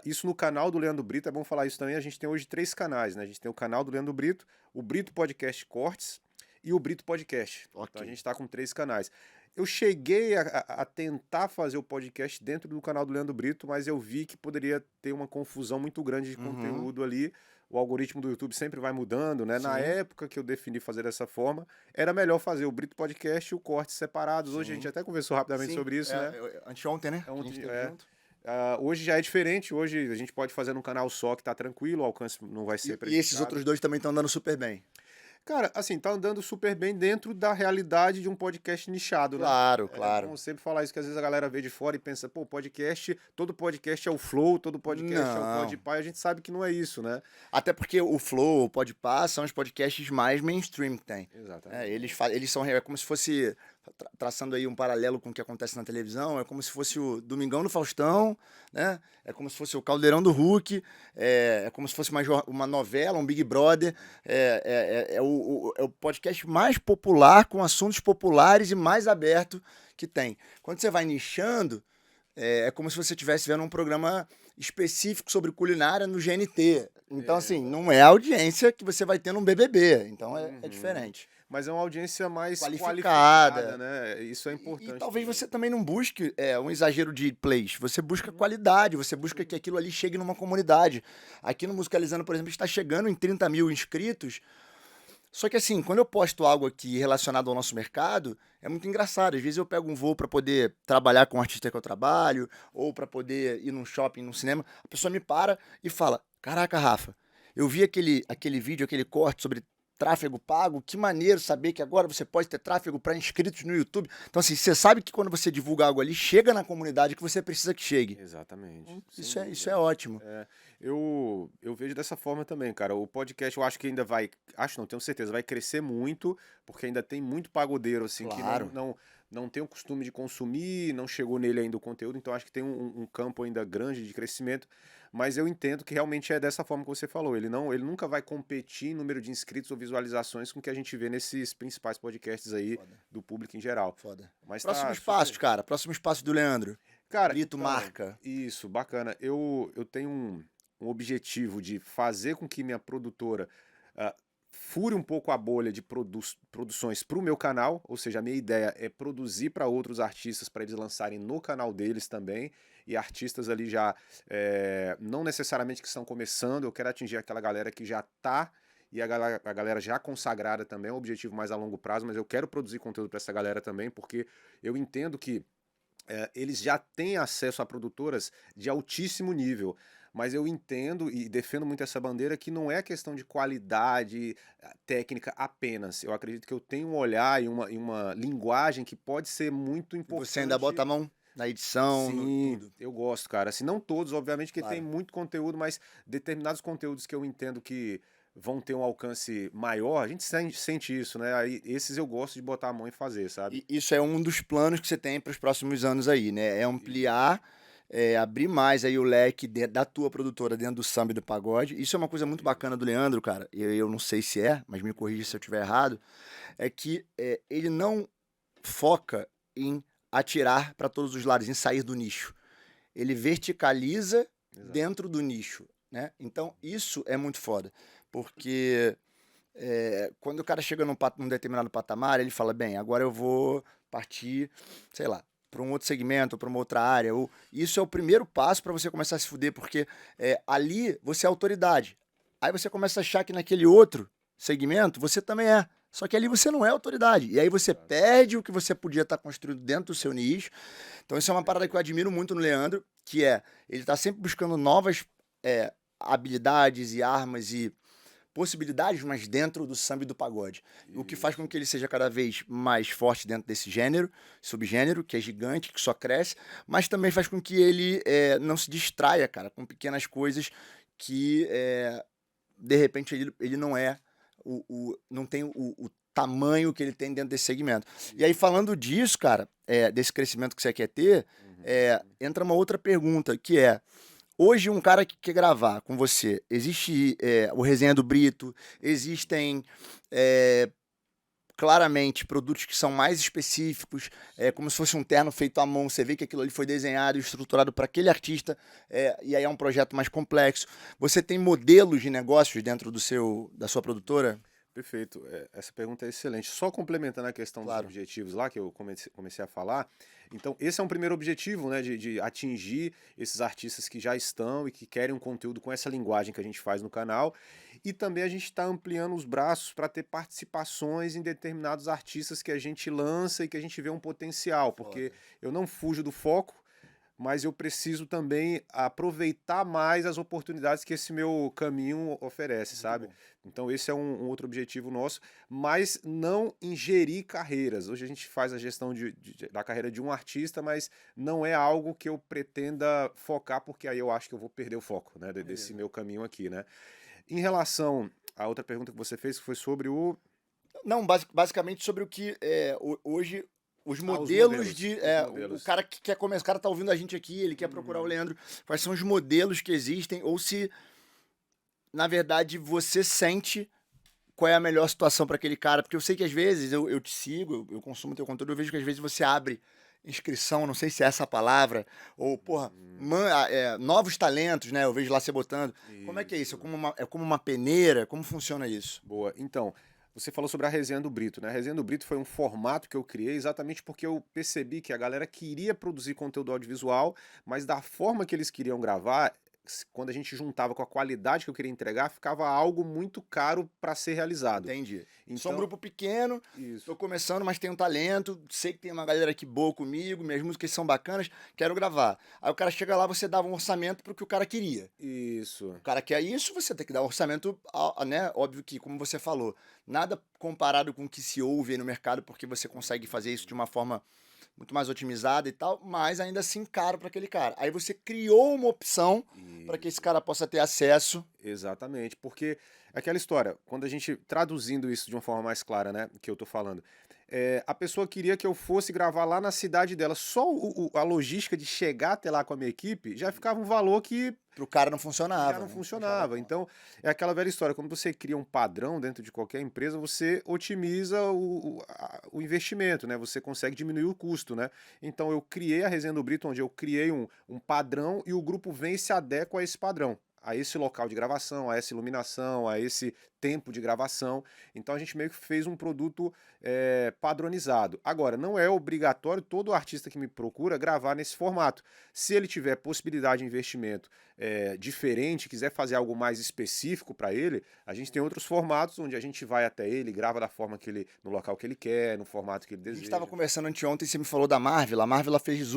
Isso no canal do Leandro Brito, é bom falar isso também, a gente tem hoje 3 canais, né? A gente tem o canal do Leandro Brito, o Brito Podcast Cortes e o Brito Podcast. Okay. Então a gente tá com 3 canais. Eu cheguei a tentar fazer o podcast dentro do canal do Leandro Brito, mas eu vi que poderia ter uma confusão muito grande de conteúdo ali. O algoritmo do YouTube sempre vai mudando, né? Sim. Na época que eu defini fazer dessa forma, era melhor fazer o Brito Podcast e o Corte separados. Hoje a gente até conversou rapidamente sobre isso, né? Anteontem, né? Hoje já é diferente, hoje a gente pode fazer num canal só que tá tranquilo, o alcance não vai ser prejudicado. E esses outros 2 também estão andando super bem. Cara, assim, tá andando super bem dentro da realidade de um podcast nichado, né? Claro, claro. É bom sempre falar isso, que às vezes a galera vê de fora e pensa, pô, todo podcast é o Flow, todo podcast é o Podpah, e a gente sabe que não é isso, né? Até porque o Flow, o Podpah são os podcasts mais mainstream que tem. Exatamente. Eles são como se fosse traçando aí um paralelo com o que acontece na televisão, é como se fosse o Domingão do Faustão, né? É como se fosse o Caldeirão do Hulk, é como se fosse uma novela, um Big Brother. É o podcast mais popular, com assuntos populares e mais aberto que tem. Quando você vai nichando, é como se você estivesse vendo um programa específico sobre culinária no GNT. Então, assim, não é a audiência que você vai ter num BBB. Então, é diferente. Mas é uma audiência mais qualificada, Qualificada. né? Isso é E importante talvez também. você também não busque um exagero de plays. Você busca qualidade, você busca que aquilo ali chegue numa comunidade. Aqui no Musicalizando, por exemplo, está chegando em 30 mil inscritos. Só que assim, quando eu posto algo aqui relacionado ao nosso mercado, é muito engraçado. Às vezes eu pego um voo para poder trabalhar com o artista que eu trabalho, ou para poder ir num shopping, num cinema. A pessoa me para e fala: Caraca, Rafa, eu vi aquele vídeo, aquele corte sobre tráfego pago. Que maneiro saber que agora você pode ter tráfego para inscritos no YouTube. Então, assim, você sabe que quando você divulga algo ali, chega na comunidade que você precisa que chegue. Exatamente. Sem Isso dúvida. é ótimo. Eu vejo dessa forma também, cara. O podcast eu acho que ainda vai. Acho não, tenho certeza, vai crescer muito, porque ainda tem muito pagodeiro, assim, que Claro. não tem o costume de consumir, não chegou nele ainda o conteúdo, então acho que tem um campo ainda grande de crescimento. Mas eu entendo que realmente é dessa forma que você falou. Ele nunca vai competir em número de inscritos ou visualizações com o que a gente vê nesses principais podcasts aí Foda. do público em geral. Foda. Mas tá Próximos super. passos, cara. Próximos passos do Leandro. Cara, Brito então, Marca. isso, bacana. Eu tenho um objetivo de fazer com que minha produtora ah, fure um pouco a bolha de produções para o meu canal, ou seja, a minha ideia é produzir para outros artistas para eles lançarem no canal deles também, e artistas ali já não necessariamente que estão começando, eu quero atingir aquela galera que já tá e a galera já consagrada também, é um objetivo mais a longo prazo, mas eu quero produzir conteúdo para essa galera também, porque eu entendo que eles já têm acesso a produtoras de altíssimo nível. Mas eu entendo e defendo muito essa bandeira que não é questão de qualidade técnica apenas. Eu acredito que eu tenho um olhar e uma linguagem que pode ser muito E você ainda bota importante. a mão na edição, no Sim, tudo. eu gosto, cara. Assim, não todos, obviamente, que tem Claro. muito conteúdo, mas determinados conteúdos que eu entendo que vão ter um alcance maior, a gente sente isso, né? Aí esses eu gosto de botar a mão e fazer, sabe? E isso é um dos planos que você tem para os próximos anos aí, né? É Isso. ampliar, abrir mais aí o leque da tua produtora dentro do samba e do pagode. Isso é uma coisa muito bacana do Leandro, cara. Eu não sei se é, mas me corrija se eu estiver errado. É que ele não foca em atirar para todos os lados, em sair do nicho. Ele verticaliza Exato. dentro do nicho, né? Então isso é muito foda, porque quando o cara chega num determinado patamar, ele fala, bem, agora eu vou partir, sei lá, para um outro segmento, para uma outra área. Isso é o primeiro passo para você começar a se fuder, porque ali você é autoridade. Aí você começa a achar que naquele outro segmento você também é. Só que ali você não é autoridade. E aí você Exato. perde o que você podia estar construindo dentro do seu nicho. Então isso é uma parada que eu admiro muito no Leandro, que ele está sempre buscando novas habilidades e armas e possibilidades, mas dentro do samba e do pagode. O que faz com que ele seja cada vez mais forte dentro desse gênero, subgênero, que é gigante, que só cresce, mas também faz com que ele não se distraia, cara, com pequenas coisas que, de repente, ele não não tem o tamanho que ele tem dentro desse segmento. E aí, falando disso, cara, desse crescimento que você quer ter, entra uma outra pergunta, que é, hoje, um cara que quer gravar com você, existe o Resenha do Brito, existem claramente produtos que são mais específicos, como se fosse um terno feito à mão, você vê que aquilo ali foi desenhado e estruturado para aquele artista, e aí é um projeto mais complexo. Você tem modelos de negócios dentro da sua produtora? Perfeito. Essa pergunta é excelente. Só complementando a questão dos Claro. objetivos lá, que eu comecei a falar. Então, esse é um primeiro objetivo, né? De atingir esses artistas que já estão e que querem um conteúdo com essa linguagem que a gente faz no canal. E também a gente está ampliando os braços para ter participações em determinados artistas que a gente lança e que a gente vê um potencial. Porque Foda. eu não fujo do foco, mas eu preciso também aproveitar mais as oportunidades que esse meu caminho oferece, Muito sabe? bom. Então esse é um outro objetivo nosso, mas não ingerir carreiras. Hoje a gente faz a gestão da carreira de um artista, mas não é algo que eu pretenda focar, porque aí eu acho que eu vou perder o foco, né, desse Beleza. meu caminho aqui, né? Em relação à outra pergunta que você fez, que foi sobre o... Não, basicamente sobre o que hoje os modelos, modelos os o modelos. cara que quer começar, o cara tá ouvindo a gente aqui, ele quer procurar o Leandro. Quais são os modelos que existem? Ou se, na verdade, você sente qual é a melhor situação para aquele cara? Porque eu sei que às vezes eu te sigo, eu consumo teu conteúdo, eu vejo que às vezes você abre inscrição, não sei se é essa a palavra, ou, porra, novos talentos, né? Eu vejo lá você botando. Como é que é isso? É como uma peneira? Como funciona isso? Boa. Então, você falou sobre a Resenha do Brito, né? A Resenha do Brito foi um formato que eu criei exatamente porque eu percebi que a galera queria produzir conteúdo audiovisual, mas da forma que eles queriam gravar, quando a gente juntava com a qualidade que eu queria entregar, ficava algo muito caro para ser realizado. Entendi. Sou um Então, grupo pequeno, isso. tô começando, mas tenho talento, sei que tem uma galera aqui boa comigo, minhas músicas são bacanas, quero gravar. Aí o cara chega lá, você dava um orçamento pro que o cara queria. Isso. O cara quer isso, você tem que dar um orçamento, né? Óbvio que, como você falou, nada comparado com o que se ouve aí no mercado, porque você consegue fazer isso de uma forma muito mais otimizada e tal, mas ainda assim caro para aquele cara. Aí você criou uma opção para que esse cara possa ter acesso. Exatamente, porque é aquela história, quando a gente, traduzindo isso de uma forma mais clara, né, que eu tô falando, a pessoa queria que eu fosse gravar lá na cidade dela, só a logística de chegar até lá com a minha equipe já ficava um valor que Pro cara não funcionava. já não né? funcionava. Então, é aquela velha história, quando você cria um padrão dentro de qualquer empresa, você otimiza o investimento, né? Você consegue diminuir o custo, né? Então, eu criei a Resenha do Brito, onde eu criei um padrão e o grupo vem e se adequa a esse padrão, a esse local de gravação, a essa iluminação, a esse tempo de gravação. Então a gente meio que fez um produto padronizado. Agora, não é obrigatório todo artista que me procura gravar nesse formato. Se ele tiver possibilidade de investimento diferente, quiser fazer algo mais específico para ele, a gente tem outros formatos onde a gente vai até ele, grava da forma que ele, no local que ele quer, no formato que ele A deseja. gente estava conversando anteontem e você me falou da Marvel. A Marvel ela fez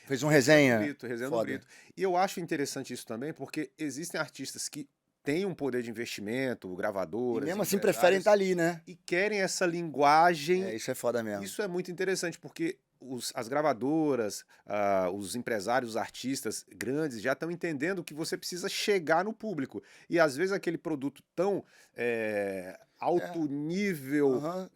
fez um resenha. Resenha do Foda. Brito. E eu acho interessante isso também, porque existem artistas que têm um poder de investimento, E gravadoras, mesmo assim preferem empresários, estar ali, né? e querem essa linguagem. Isso é foda mesmo. Isso é muito interessante, porque as gravadoras, os empresários, os artistas grandes já estão entendendo que você precisa chegar no público. E às vezes aquele produto tão alto nível, Aham.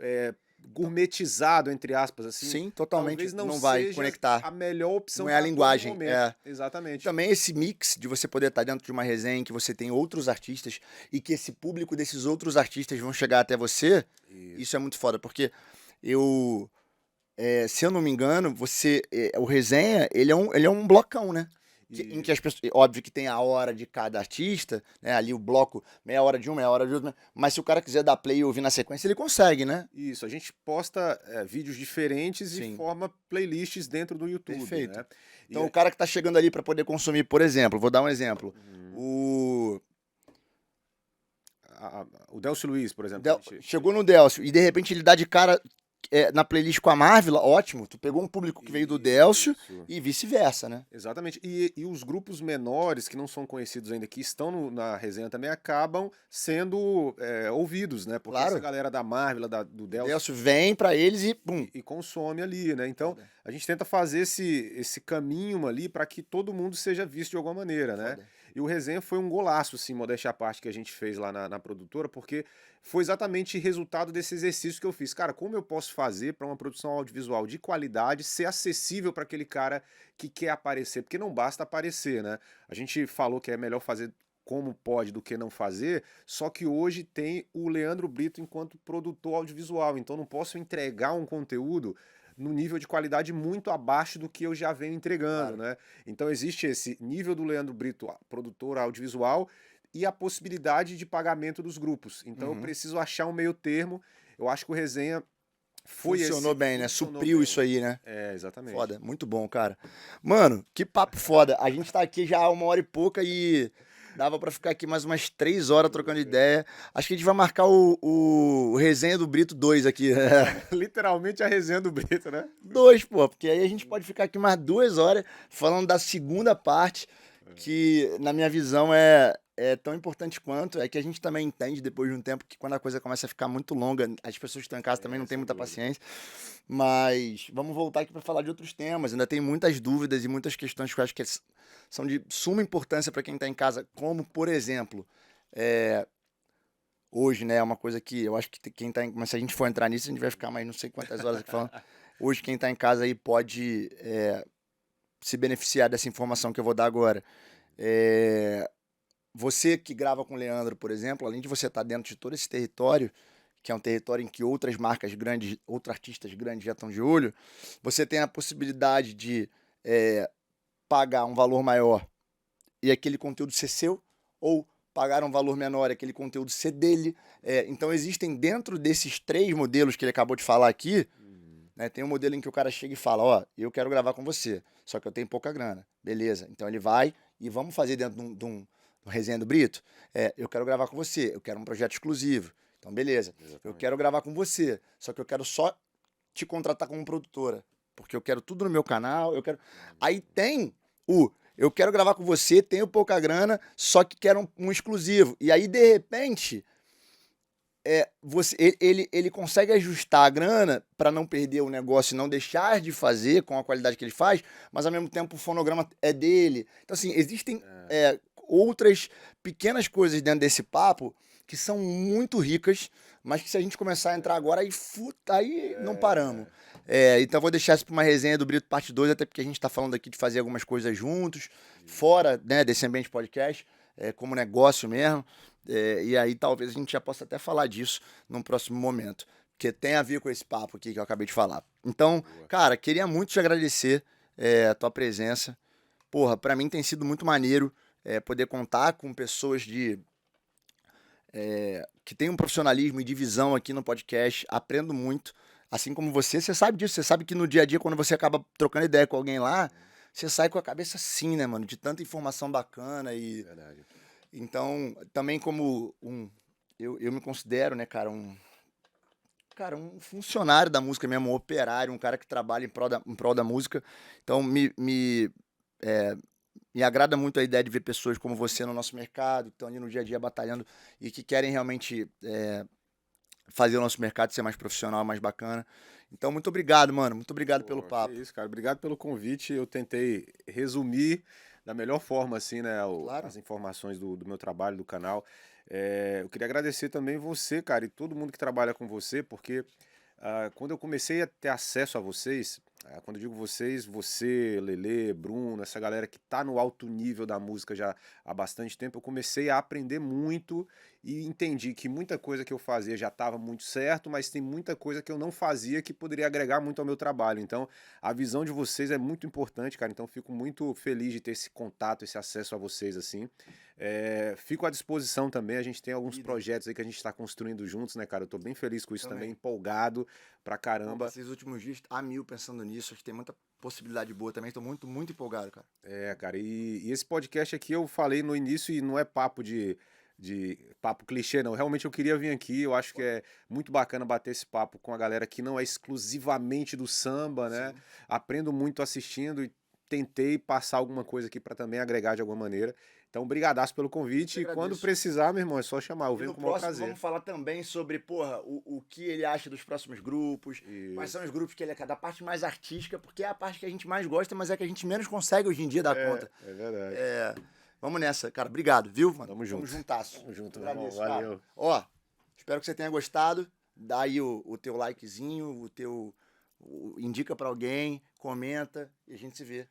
gourmetizado, entre aspas, assim, Sim, totalmente. talvez não vai seja conectar. a melhor opção Não é a para todo linguagem. momento. Exatamente. Também esse mix de você poder estar dentro de uma resenha em que você tem outros artistas e que esse público desses outros artistas vão chegar até você, isso é muito foda, porque eu, se eu não me engano, o resenha, ele é um blocão, né? Em que as pessoas, óbvio que tem a hora de cada artista, né? Ali o bloco, meia hora de um, meia hora de outro, né? Mas se o cara quiser dar play e ouvir na sequência, ele consegue, né? Isso, a gente posta vídeos diferentes Sim. e forma playlists dentro do YouTube. Perfeito. Né? Então o cara que tá chegando ali para poder consumir, por exemplo, vou dar um exemplo. O Delcio Luiz, por exemplo. Chegou no Delcio e de repente ele dá de cara na playlist com a Marvel, ótimo. Tu pegou um público que veio do Delcio e vice-versa, né? Exatamente. E os grupos menores, que não são conhecidos ainda, que estão na resenha também, acabam sendo ouvidos, né? Porque essa galera da Marvel, do Delcio vem pra eles e pum. E consome ali, né? Então, a gente tenta fazer esse caminho ali para que todo mundo seja visto de alguma maneira, né? E o resenha foi um golaço, assim, modéstia à parte, que a gente fez lá na produtora, porque foi exatamente resultado desse exercício que eu fiz. Cara, como eu posso fazer para uma produção audiovisual de qualidade ser acessível para aquele cara que quer aparecer? Porque não basta aparecer, né? A gente falou que é melhor fazer como pode do que não fazer, só que hoje tem o Leandro Brito enquanto produtor audiovisual, então não posso entregar um conteúdo no nível de qualidade muito abaixo do que eu já venho entregando, né? Então existe esse nível do Leandro Brito, produtor audiovisual, e a possibilidade de pagamento dos grupos. Então eu preciso achar um meio termo. Eu acho que o resenha funcionou bem, né? Supriu bem. Isso aí, né? Exatamente. Foda, muito bom, cara. Mano, que papo foda. A gente tá aqui já há 1 hora e pouca e dava pra ficar aqui mais umas 3 horas trocando ideia. Acho que a gente vai marcar o Resenha do Brito 2 aqui. Literalmente a resenha do Brito, né? 2, pô, porque aí a gente pode ficar aqui mais 2 horas falando da segunda parte, que na minha visão é tão importante quanto. É que a gente também entende depois de um tempo que quando a coisa começa a ficar muito longa, as pessoas que estão em casa também não têm muita paciência. Mas vamos voltar aqui para falar de outros temas. Ainda tem muitas dúvidas e muitas questões que eu acho que são de suma importância para quem está em casa, como, por exemplo, hoje, né, é uma coisa que eu acho que quem tá mas se a gente for entrar nisso, a gente vai ficar mais não sei quantas horas aqui falando. hoje quem tá em casa aí pode se beneficiar dessa informação que eu vou dar agora. Você que grava com o Leandro, por exemplo, além de você estar dentro de todo esse território, que é um território em que outras marcas grandes, outros artistas grandes já estão de olho, você tem a possibilidade de pagar um valor maior e aquele conteúdo ser seu, ou pagar um valor menor e aquele conteúdo ser dele. Então existem dentro desses 3 modelos que ele acabou de falar aqui, né, tem um modelo em que o cara chega e fala, ó, eu quero gravar com você, só que eu tenho pouca grana. Beleza, então ele vai e vamos fazer dentro de um Resenha do Brito? Eu quero gravar com você, eu quero um projeto exclusivo. Então beleza, eu quero gravar com você, só que eu quero só te contratar como produtora, porque eu quero tudo no meu canal, eu quero... Aí tem eu quero gravar com você, tenho pouca grana, só que quero um exclusivo. E aí, de repente, ele consegue ajustar a grana para não perder o negócio e não deixar de fazer com a qualidade que ele faz, mas ao mesmo tempo o fonograma é dele. Então, assim, existem outras pequenas coisas dentro desse papo que são muito ricas, mas que se a gente começar a entrar agora, aí não paramos. Então vou deixar isso para uma resenha do Brito parte 2, até porque a gente está falando aqui de fazer algumas coisas juntos, fora, né, desse ambiente podcast, como negócio mesmo. E aí talvez a gente já possa até falar disso num próximo momento, porque tem a ver com esse papo aqui que eu acabei de falar. Então, cara, queria muito te agradecer a tua presença. Porra, para mim tem sido muito maneiro poder contar com pessoas que tem um profissionalismo e de visão aqui no podcast. Aprendo muito. Assim como você sabe disso. Você sabe que no dia a dia, quando você acaba trocando ideia com alguém lá, você sai com a cabeça assim, né, mano? De tanta informação bacana e... Verdade. Então, também como eu me considero, né, cara, um funcionário da música mesmo, um operário, um cara que trabalha em prol da música. Então, me agrada muito a ideia de ver pessoas como você no nosso mercado, que estão ali no dia a dia batalhando e que querem realmente fazer o nosso mercado ser mais profissional, mais bacana. Então, muito obrigado, mano. Muito obrigado pelo papo. É isso, cara. Obrigado pelo convite. Eu tentei resumir da melhor forma, assim, né, Claro. as informações do meu trabalho, do canal. Eu queria agradecer também você, cara, e todo mundo que trabalha com você, porque quando eu comecei a ter acesso a vocês, quando eu digo vocês, você, Lelê, Bruno, essa galera que tá no alto nível da música já há bastante tempo, eu comecei a aprender muito e entendi que muita coisa que eu fazia já estava muito certo, mas tem muita coisa que eu não fazia que poderia agregar muito ao meu trabalho. Então, a visão de vocês é muito importante, cara. Então, fico muito feliz de ter esse contato, esse acesso a vocês, assim. Fico à disposição também. A gente tem alguns projetos aí que a gente está construindo juntos, né, cara? Eu tô bem feliz com isso também, empolgado pra caramba. Esses últimos dias, a mil pensando nisso, acho que tem muita possibilidade boa também. Tô muito, muito empolgado, cara. Cara, e esse podcast aqui eu falei no início e não é papo de papo clichê, não. Realmente eu queria vir aqui. Eu acho que é muito bacana bater esse papo com a galera que não é exclusivamente do samba, né? Sim. Aprendo muito assistindo e tentei passar alguma coisa aqui pra também agregar de alguma maneira. Então, brigadaço pelo convite. E quando precisar, meu irmão, é só chamar. Eu venho com o maior prazer. Vamos falar também sobre, porra, o que ele acha dos próximos grupos, quais são os grupos que ele quer, da parte mais artística, porque é a parte que a gente mais gosta, mas é que a gente menos consegue hoje em dia dar conta. É verdade. Vamos nessa, cara. Obrigado, viu, mano? Tamo junto. Tamo juntasso. Tamo junto, Agradeço, irmão. Valeu. cara. Ó, espero que você tenha gostado. Dá aí o teu likezinho, indica pra alguém, comenta e a gente se vê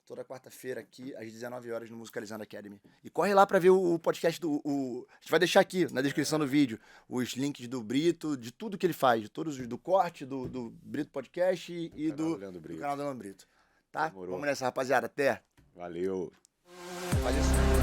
toda quarta-feira aqui às 19 horas no Musicalizando Academy. E corre lá pra ver o podcast a gente vai deixar aqui na descrição do vídeo os links do Brito, de tudo que ele faz, de todos do corte, do Brito Podcast e do canal do Leandro Brito. Tá? Demorou. Vamos nessa, rapaziada. Até. Valeu. Faz isso.